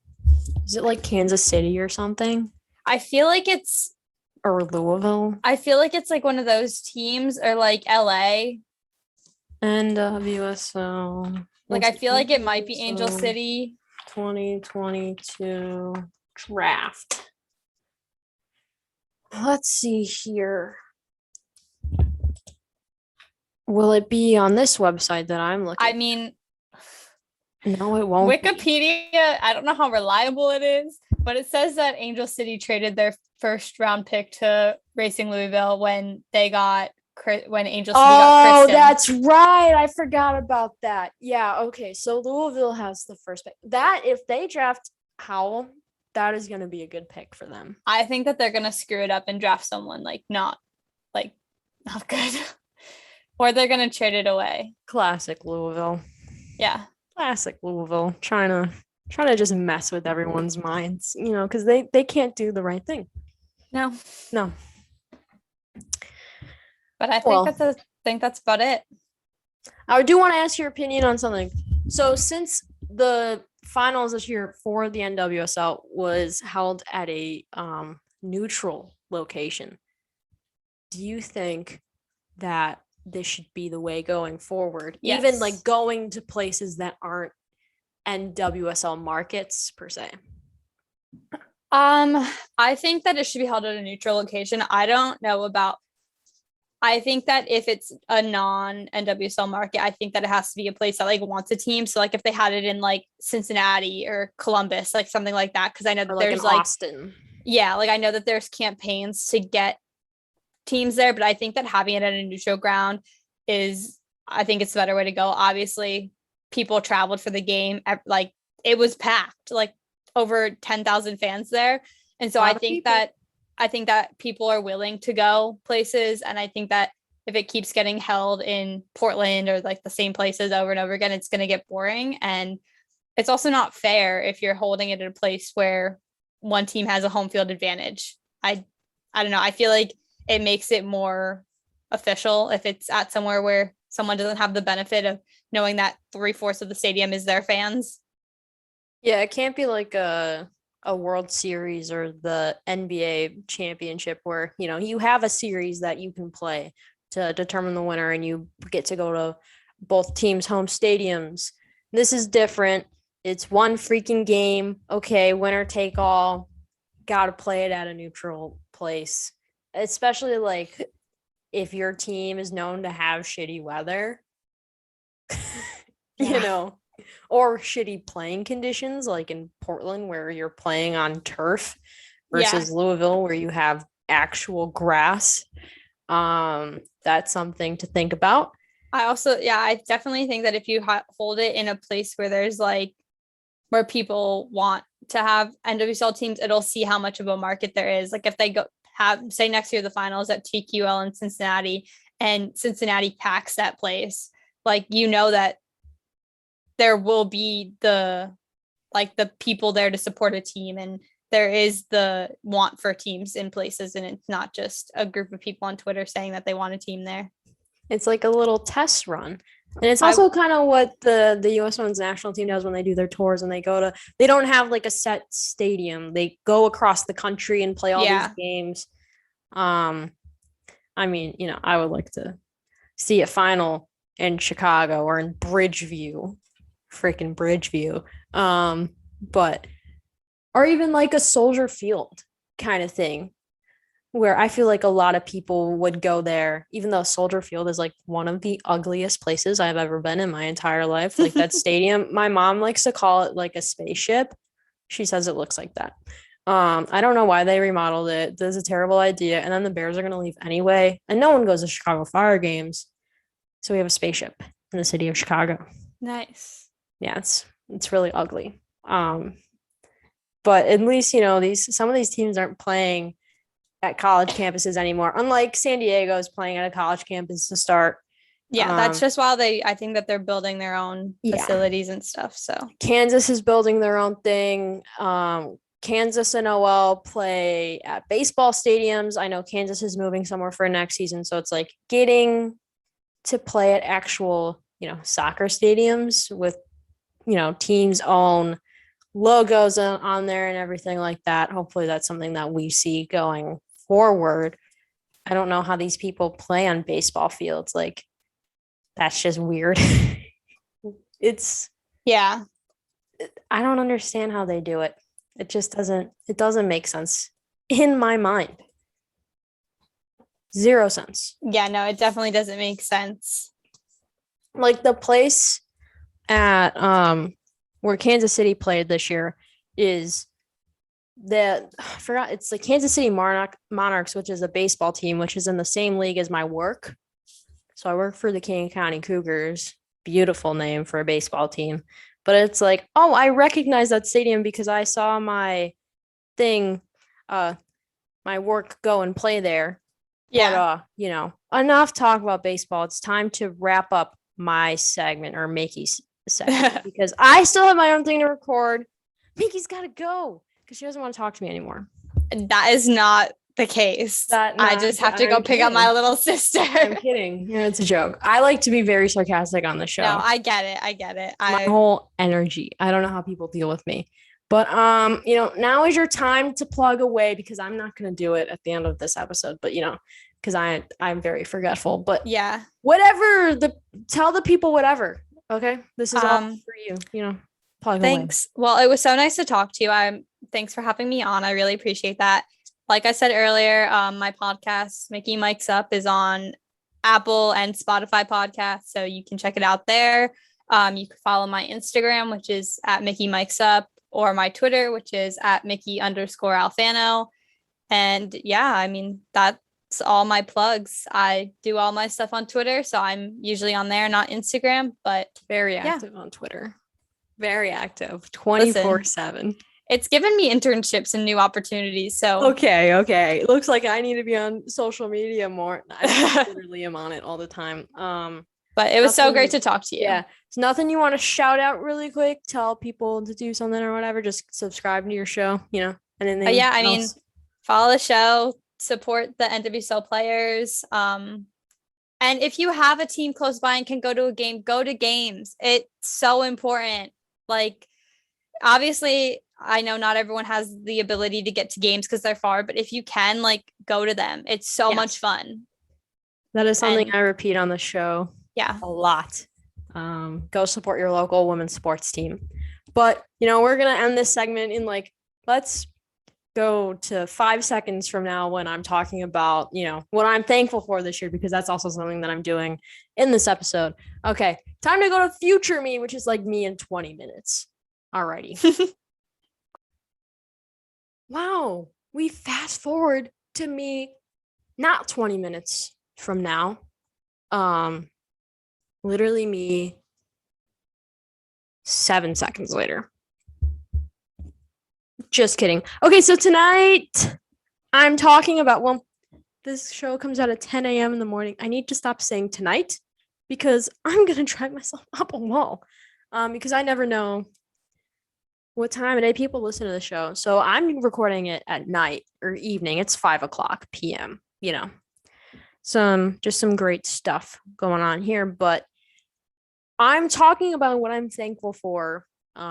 Is it like Kansas City or something?
I feel like it's
or Louisville.
I feel like it's like one of those teams or like LA.
NWSL.
Like I feel like it might be Angel City.
2022 draft. Let's see here. Will it be on this website that I'm looking?
I mean,
no, it won't.
Wikipedia, I don't know how reliable it is, but it says that Angel City traded their first round pick to Racing Louisville when Angel City got Kristen.
Oh, that's right. I forgot about that. Yeah, okay. So Louisville has the first pick. That if they draft Howell, that is going to be a good pick for them.
I think that they're going to screw it up and draft someone not good. Or they're going to trade it away.
Classic Louisville.
Yeah.
Classic Louisville. Trying to just mess with everyone's minds, because they can't do the right thing.
No. But I think that's about it.
I do want to ask your opinion on something. So since the finals this year for the NWSL was held at a neutral location, do you think that this should be the way going forward?
Yes.
Even like going to places that aren't NWSL markets per se?
I think that it should be held at a neutral location. I think that if it's a non-NWSL market, I think that it has to be a place that like wants a team. So like if they had it in like Cincinnati or Columbus, like something like that, because I know that there's like
Austin.
Yeah, like I know that there's campaigns to get teams there, but I think that having it at a neutral ground I think it's a better way to go. Obviously, people traveled for the game. Like it was packed, like over 10,000 fans there. And so I think that people are willing to go places. And I think that if it keeps getting held in Portland or like the same places over and over again, it's going to get boring. And it's also not fair if you're holding it at a place where one team has a home field advantage. I don't know. I feel like it makes it more official if it's at somewhere where someone doesn't have the benefit of knowing that 3/4 of the stadium is their fans.
Yeah, it can't be like a World Series or the NBA championship where, you have a series that you can play to determine the winner and you get to go to both teams' home stadiums. This is different. It's one freaking game. Okay, winner take all. Got to play it at a neutral place, especially like if your team is known to have shitty weather, or shitty playing conditions, like in Portland where you're playing on turf versus Louisville where you have actual grass. That's something to think about.
I definitely think that if you hold it in a place where there's like where people want to have NWSL teams, it'll see how much of a market there is. Like if they say next year the finals at TQL in Cincinnati and Cincinnati packs that place, like that there will be the people there to support a team, and there is the want for teams in places, and it's not just a group of people on Twitter saying that they want a team there.
It's like a little test run. And it's also kind of what the U.S. Women's national team does when they do their tours and they don't have like a set stadium. They go across the country and play all these games. I mean, I would like to see a final in Chicago or in Bridgeview, freaking Bridgeview. Or even like a Soldier Field kind of thing. where I feel like a lot of people would go there, even though Soldier Field is like one of the ugliest places I've ever been in my entire life. Like that stadium, my mom likes to call it like a spaceship. She says it looks like that. I don't know why they remodeled it. This is a terrible idea. And then the Bears are going to leave anyway. And no one goes to Chicago Fire games. So we have a spaceship in the city of Chicago.
Nice.
Yeah, it's really ugly. But at least, you know, some of these teams aren't playing at college campuses anymore. Unlike San Diego is playing at a college campus to start.
Yeah, that's just why I think that they're building their own facilities and stuff. So
Kansas is building their own thing. Kansas and OL play at baseball stadiums. I know Kansas is moving somewhere for next season. So it's like getting to play at actual, you know, soccer stadiums with, you know, teams' own logos on there and everything like that. Hopefully that's something that we see going forward. I don't know how these people play on baseball fields. Like, that's just weird.
yeah.
I don't understand how they do it. It just doesn't make sense in my mind. 0 sense.
Yeah, no, it definitely doesn't make sense.
Like the place at where Kansas City played this year is I forgot, it's the Kansas City Monarchs, which is a baseball team, which is in the same league as my work. So I work for the King County Cougars. Beautiful name for a baseball team. But it's like, oh, I recognize that stadium because I saw my thing, my work go and play there.
Yeah.
But, you know, enough talk about baseball. It's time to wrap up my segment, or Mickey's segment, because I still have my own thing to record. Mickey's got to go because she doesn't want to talk to me anymore.
That is not the case. I just have to go pick up my little sister.
I'm kidding. Yeah, it's a joke. I like to be very sarcastic on the show.
No, I get it.
My whole energy. I don't know how people deal with me. But you know, now is your time to plug away, because I'm not going to do it at the end of this episode, but you know, because I'm very forgetful. But
yeah,
tell the people whatever. Okay, this is all for you. You know, plug
thanks.
away.
Well, it was so nice to talk to you. Thanks for having me on. I really appreciate that. Like I said earlier, my podcast, Mickey Mike's Up, is on Apple and Spotify podcasts, so you can check it out there. You can follow my Instagram, which is at Mickey Mike's Up, or my Twitter, which is at mickey_alfano. And yeah, I mean, that's all my plugs. I do all my stuff on Twitter, so I'm usually on there, not Instagram, but
very active on Twitter. Very active, 24/7.
It's given me internships and new opportunities. So
okay. It looks like I need to be on social media more. I literally am on it all the time.
But it was so great to talk to you.
Yeah. It's nothing you want to shout out really quick, tell people to do something or whatever. Just subscribe to your show, you know. And then
I mean, follow the show, support the NWSL players. And if you have a team close by and can go to a game, go to games. It's so important. Like, obviously, I know not everyone has the ability to get to games because they're far, but if you can, like, go to them. It's so much fun.
That is something I repeat on the show.
Yeah,
a lot. Go support your local women's sports team. But, you know, we're going to end this segment in let's go to 5 seconds from now when I'm talking about, you know, what I'm thankful for this year, because that's also something that I'm doing in this episode. Okay, time to go to future me, which is like me in 20 minutes. Alrighty. Wow, we fast forward to me not 20 minutes from now. Literally me 7 seconds later. Just kidding. Okay, so tonight I'm talking about, this show comes out at 10 a.m. in the morning. I need to stop saying tonight because I'm going to drive myself up a wall, because I never know what time of day people listen to the show. So I'm recording it at night or evening. It's 5:00 p.m., you know. Some great stuff going on here, but I'm talking about what I'm thankful for,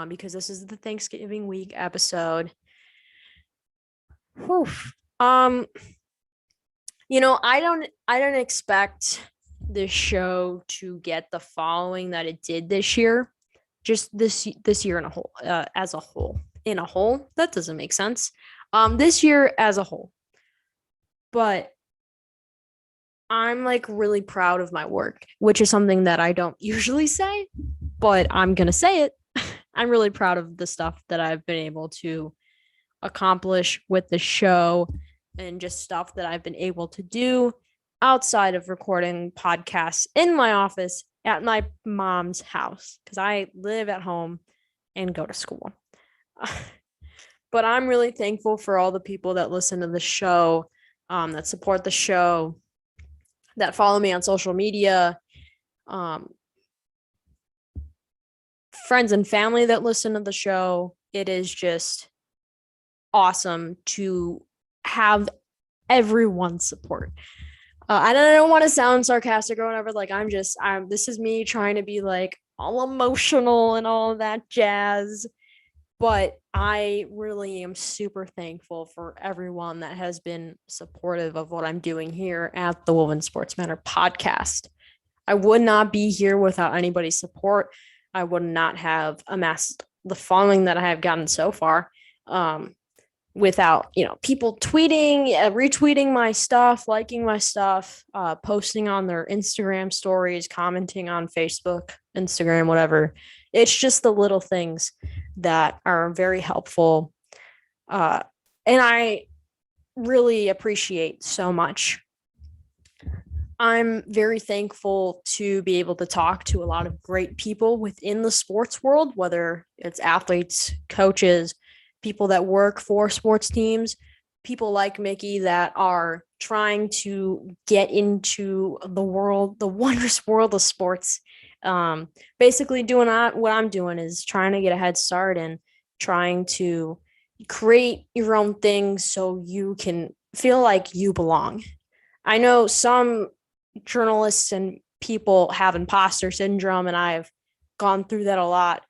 because this is the Thanksgiving week episode. Whew. You know, I don't expect this show to get the following that it did this year. Just this year in a whole, as a whole. In a whole, that doesn't make sense. This year as a whole. but I'm like really proud of my work, which is something that I don't usually say, but I'm going to say it. I'm really proud of the stuff that I've been able to accomplish with the show and just stuff that I've been able to do outside of recording podcasts in my office at my mom's house because I live at home and go to school. But I'm really thankful for all the people that listen to the show, that support the show, that follow me on social media, friends and family that listen to the show. It is just awesome to have everyone's support. I don't want to sound sarcastic or whatever. Like this is me trying to be like all emotional and all that jazz. But I really am super thankful for everyone that has been supportive of what I'm doing here at the Women's Sports Matter podcast. I would not be here without anybody's support. I would not have amassed the following that I have gotten so far. Without people tweeting, retweeting my stuff, liking my stuff, posting on their Instagram stories, commenting on Facebook, Instagram, whatever. It's just the little things that are very helpful, and I really appreciate so much. I'm very thankful to be able to talk to a lot of great people within the sports world, whether it's athletes, coaches, people that work for sports teams, people like Mickey that are trying to get into the wondrous world of sports. Basically doing what I'm doing is trying to get a head start and trying to create your own thing so you can feel like you belong. I know some journalists and people have imposter syndrome, and I've gone through that a lot.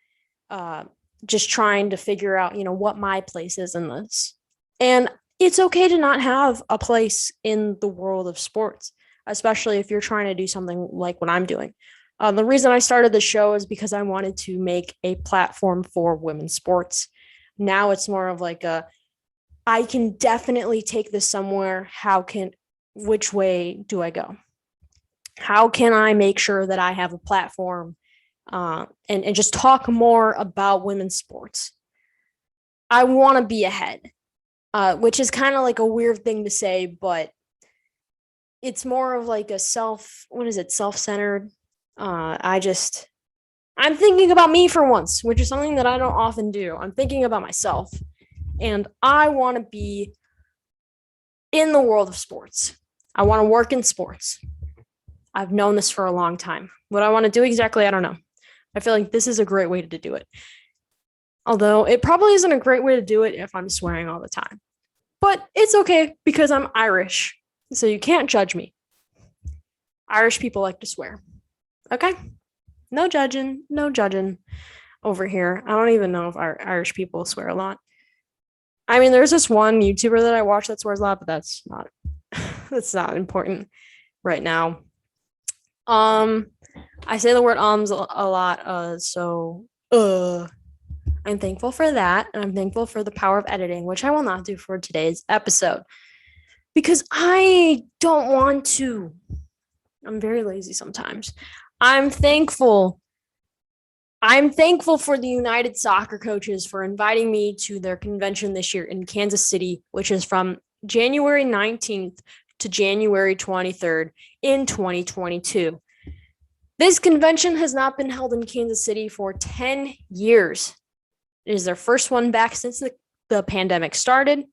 Just trying to figure out, what my place is in this. And it's okay to not have a place in the world of sports, especially if you're trying to do something like what I'm doing. The reason I started the show is because I wanted to make a platform for women's sports. Now it's more of like I can definitely take this somewhere. Which way do I go? How can I make sure that I have a platform and just talk more about women's sports? I want to be ahead, which is kind of like a weird thing to say, but it's more of like self-centered. I'm thinking about me for once, which is something that I don't often do. I'm thinking about myself, and I want to be in the world of sports. I want to work in sports. I've known this for a long time. What I want to do exactly, I don't know. I feel like this is a great way to do it. Although it probably isn't a great way to do it if I'm swearing all the time. But it's okay because I'm Irish, so you can't judge me. Irish people like to swear. Okay? No judging over here. I don't even know if our Irish people swear a lot. I mean, there's this one YouTuber that I watch that swears a lot, but that's not important right now. I say the word a lot, so I'm thankful for that, and I'm thankful for the power of editing, which I will not do for today's episode because I don't want to. I'm very lazy sometimes. I'm thankful for the United Soccer Coaches for inviting me to their convention this year in Kansas City, which is from January 19th to January 23rd in 2022. This convention has not been held in Kansas City for 10 years. It is their first one back since the pandemic started,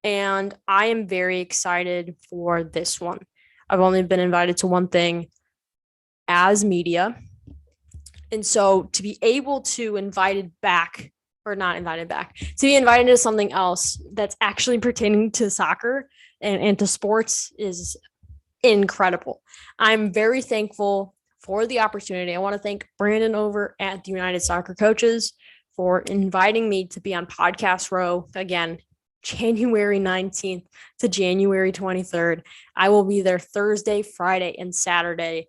and I am very excited for this one. I've only been invited to one thing as media, and so to be able to to be invited to something else that's actually pertaining to soccer and to sports is incredible. I'm very thankful for the opportunity. I want to thank Brandon over at the United Soccer Coaches for inviting me to be on Podcast Row again, January 19th to January 23rd. I will be there Thursday, Friday, and Saturday.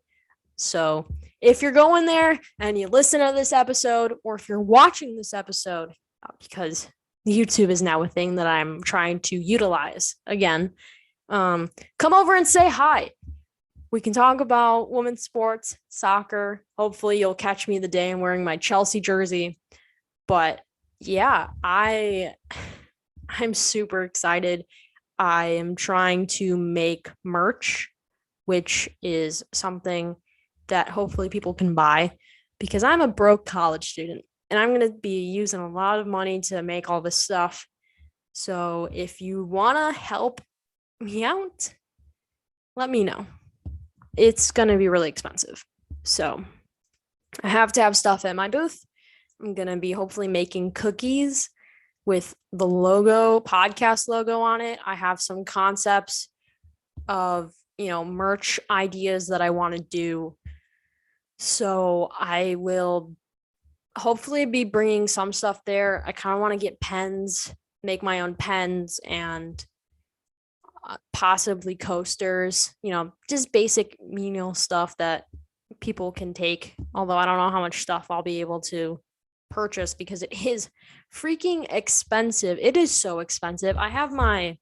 So if you're going there and you listen to this episode, or if you're watching this episode, because YouTube is now a thing that I'm trying to utilize again, come over and say hi. We can talk about women's sports, soccer. Hopefully you'll catch me the day I'm wearing my Chelsea jersey. But yeah, I'm super excited. I am trying to make merch, which is something that hopefully people can buy because I'm a broke college student and I'm going to be using a lot of money to make all this stuff. So if you want to help me out, let me know. It's going to be really expensive. So I have to have stuff at my booth. I'm going to be hopefully making cookies with the logo, podcast logo on it. I have some concepts of, merch ideas that I want to do. So I will hopefully be bringing some stuff there. I kind of want to get pens, make my own pens, and possibly coasters, just basic menial stuff that people can take. Although I don't know how much stuff I'll be able to purchase because it is freaking expensive. It is so expensive. I have my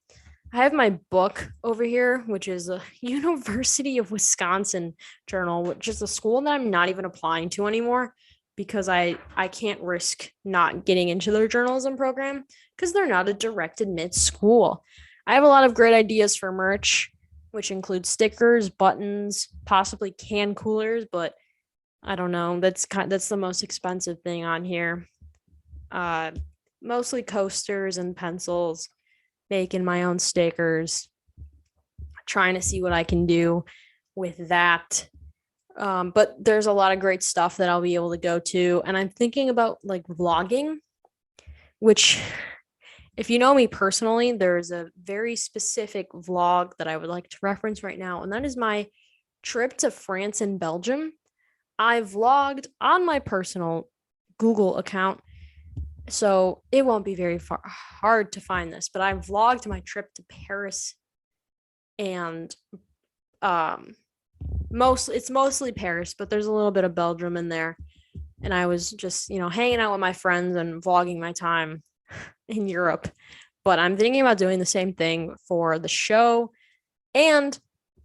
book over here, which is a University of Wisconsin journal, which is a school that I'm not even applying to anymore because I can't risk not getting into their journalism program because they're not a direct admit school. I have a lot of great ideas for merch, which includes stickers, buttons, possibly can coolers, but I don't know. That's the most expensive thing on here. Mostly coasters and pencils, making my own stickers, trying to see what I can do with that. But there's a lot of great stuff that I'll be able to go to. And I'm thinking about like vlogging, which if you know me personally, there's a very specific vlog that I would like to reference right now. And that is my trip to France and Belgium. I vlogged on my personal Google account, so it won't be very hard to find this, but I vlogged my trip to Paris and it's mostly Paris, but there's a little bit of Belgium in there. And I was just, hanging out with my friends and vlogging my time in Europe. But I'm thinking about doing the same thing for the show and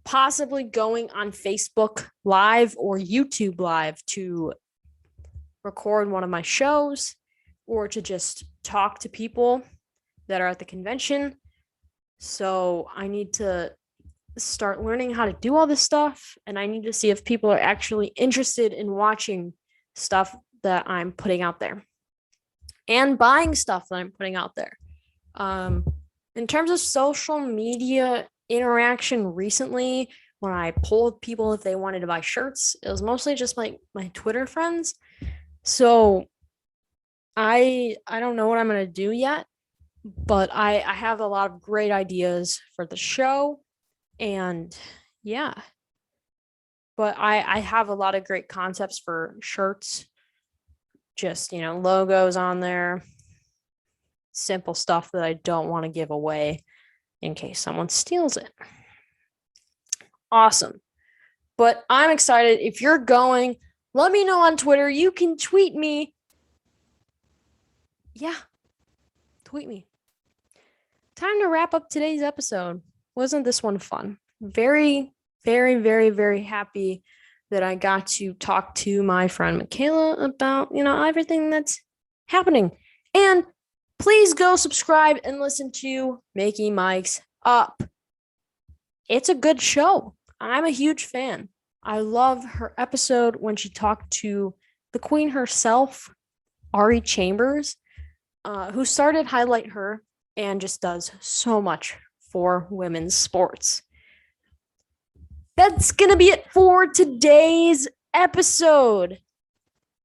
possibly going on Facebook Live or YouTube Live to record one of my shows or to just talk to people that are at the convention. So I need to start learning how to do all this stuff, and I need to see if people are actually interested in watching stuff that I'm putting out there and buying stuff that I'm putting out there. In terms of social media interaction recently, when I polled people if they wanted to buy shirts, it was mostly just my Twitter friends. So I don't know what I'm gonna do yet, but I have a lot of great ideas for the show, and yeah. But I have a lot of great concepts for shirts, just logos on there, simple stuff that I don't want to give away in case someone steals it. Awesome. But I'm excited. If you're going, let me know on Twitter. You can tweet me. Yeah, tweet me. Time to wrap up today's episode. Wasn't this one fun? Very, very, very, very happy that I got to talk to my friend Michaela about, everything that's happening. And please go subscribe and listen to Mickey Mike's Up. It's a good show. I'm a huge fan. I love her episode when she talked to the queen herself, Ari Chambers, who started Highlight Her and just does so much for women's sports. That's going to be it for today's episode.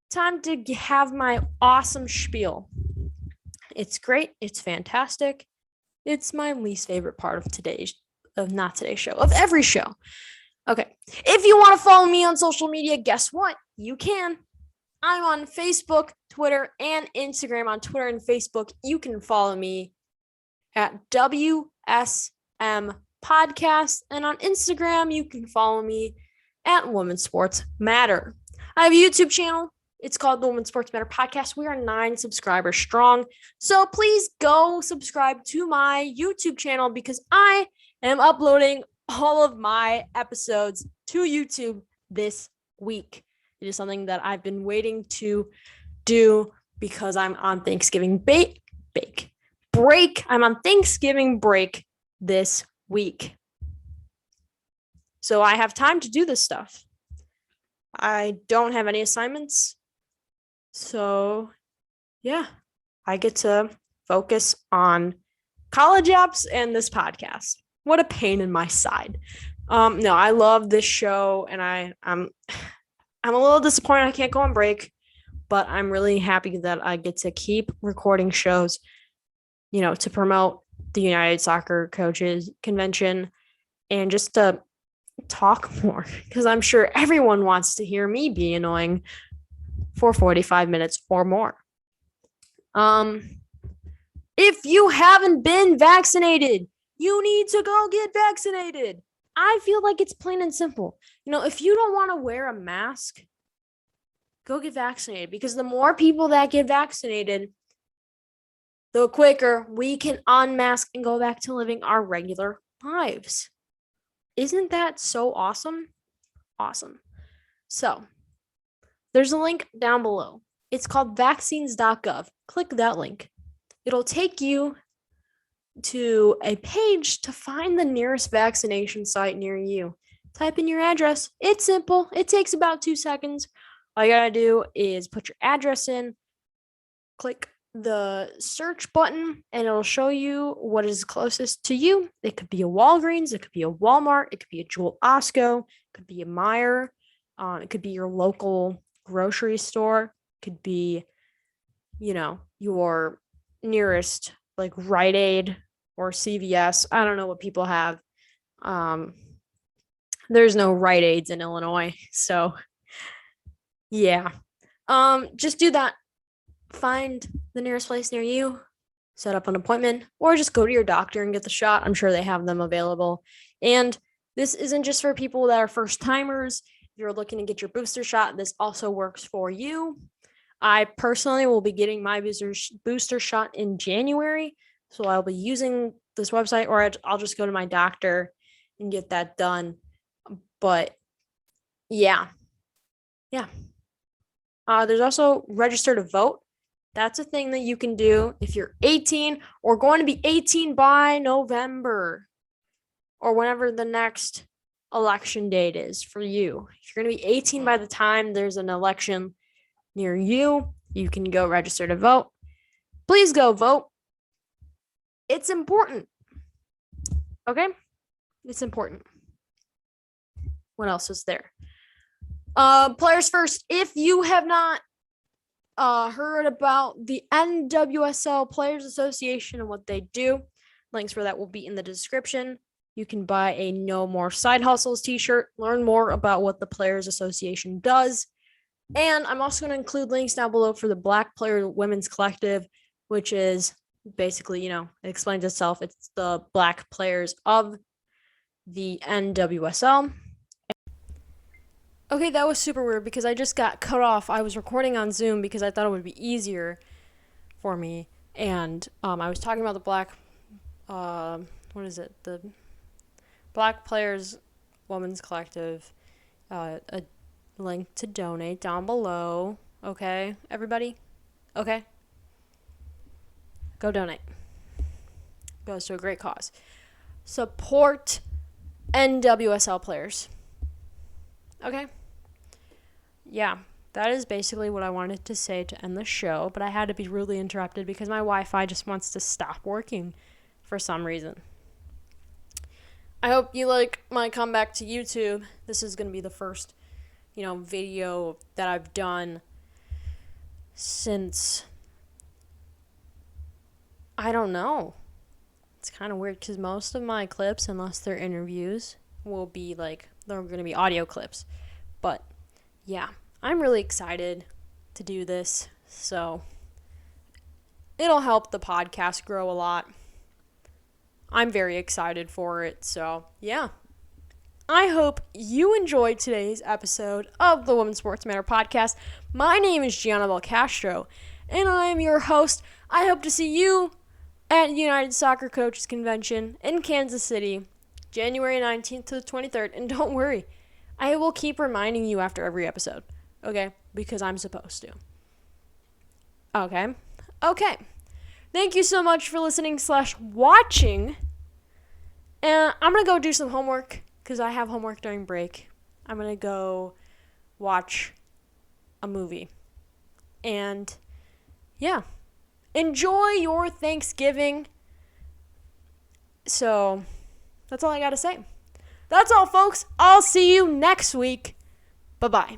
Time to have my awesome spiel. It's great. It's fantastic. It's my least favorite part of every show. Okay. If you want to follow me on social media, guess what? You can. I'm on Facebook, Twitter, and Instagram. On Twitter and Facebook, you can follow me at WSM Podcast. And on Instagram, you can follow me at Women's Sports Matter. I have a YouTube channel. It's called the Women's Sports Matter Podcast. We are 9 subscribers strong. So please go subscribe to my YouTube channel because I am uploading all of my episodes to YouTube this week. It is something that I've been waiting to do because I'm on Thanksgiving break. I'm on Thanksgiving break this week. So I have time to do this stuff. I don't have any assignments. So, yeah, I get to focus on college apps and this podcast. What a pain in my side. No, I love this show, and I'm a little disappointed I can't go on break, but I'm really happy that I get to keep recording shows, to promote the United Soccer Coaches Convention and just to talk more, because I'm sure everyone wants to hear me be annoying for 45 minutes or more. If you haven't been vaccinated, you need to go get vaccinated. I feel like it's plain and simple. If you don't want to wear a mask, go get vaccinated, because the more people that get vaccinated, the quicker we can unmask and go back to living our regular lives. Isn't that so awesome? Awesome. So, there's a link down below. It's called vaccines.gov. Click that link. It'll take you to a page to find the nearest vaccination site near you. Type in your address. It's simple. It takes about 2 seconds. All you gotta do is put your address in, click the search button, and it'll show you what is closest to you. It could be a Walgreens, it could be a Walmart, it could be a Jewel Osco, it could be a Meijer, it could be your local grocery store, it could be, your nearest like Rite Aid or CVS. I don't know what people have. There's no Rite Aids in Illinois, so yeah. Just do that. Find the nearest place near you, set up an appointment, or just go to your doctor and get the shot. I'm sure they have them available. And this isn't just for people that are first timers. If you're looking to get your booster shot, this also works for you. I personally will be getting my booster shot in January, so I'll be using this website, or I'll just go to my doctor and get that done. But yeah. There's also register to vote. That's a thing that you can do if you're 18 or going to be 18 by November or whenever the next election date is for you. If you're going to be 18 by the time there's an election near you, you can go register to vote. Please go vote. It's important. Okay? It's important. What else is there? Players first. If you have not heard about the NWSL Players Association and what they do, links for that will be in the description. You can buy a No More Side Hustles t-shirt, learn more about what the Players Association does. And I'm also going to include links down below for the Black Player Women's Collective, which is basically, it explains itself. It's the Black players of the NWSL. Okay, that was super weird because I just got cut off. I was recording on Zoom because I thought it would be easier for me. And I was talking about the the Black Players Women's Collective. A link to donate down below. Okay, everybody? Okay? Go donate. Goes to a great cause. Support NWSL players. Okay? Yeah, that is basically what I wanted to say to end the show, but I had to be rudely interrupted because my Wi-Fi just wants to stop working for some reason. I hope you like my comeback to YouTube. This is going to be the first, video that I've done since, I don't know. It's kind of weird because most of my clips, unless they're interviews, will be they're going to be audio clips. But yeah, I'm really excited to do this. So it'll help the podcast grow a lot. I'm very excited for it. So yeah, I hope you enjoyed today's episode of the Women's Sports Matter podcast. My name is Gianna Castro, and I am your host. I hope to see you at United Soccer Coaches Convention in Kansas City January 19th to the 23rd. And don't worry, I will keep reminding you after every episode, okay? Because I'm supposed to. Okay. Thank you so much for listening/watching. And I'm going to go do some homework because I have homework during break. I'm going to go watch a movie. And yeah, enjoy your Thanksgiving. So that's all I got to say. That's all, folks. I'll see you next week. Bye-bye.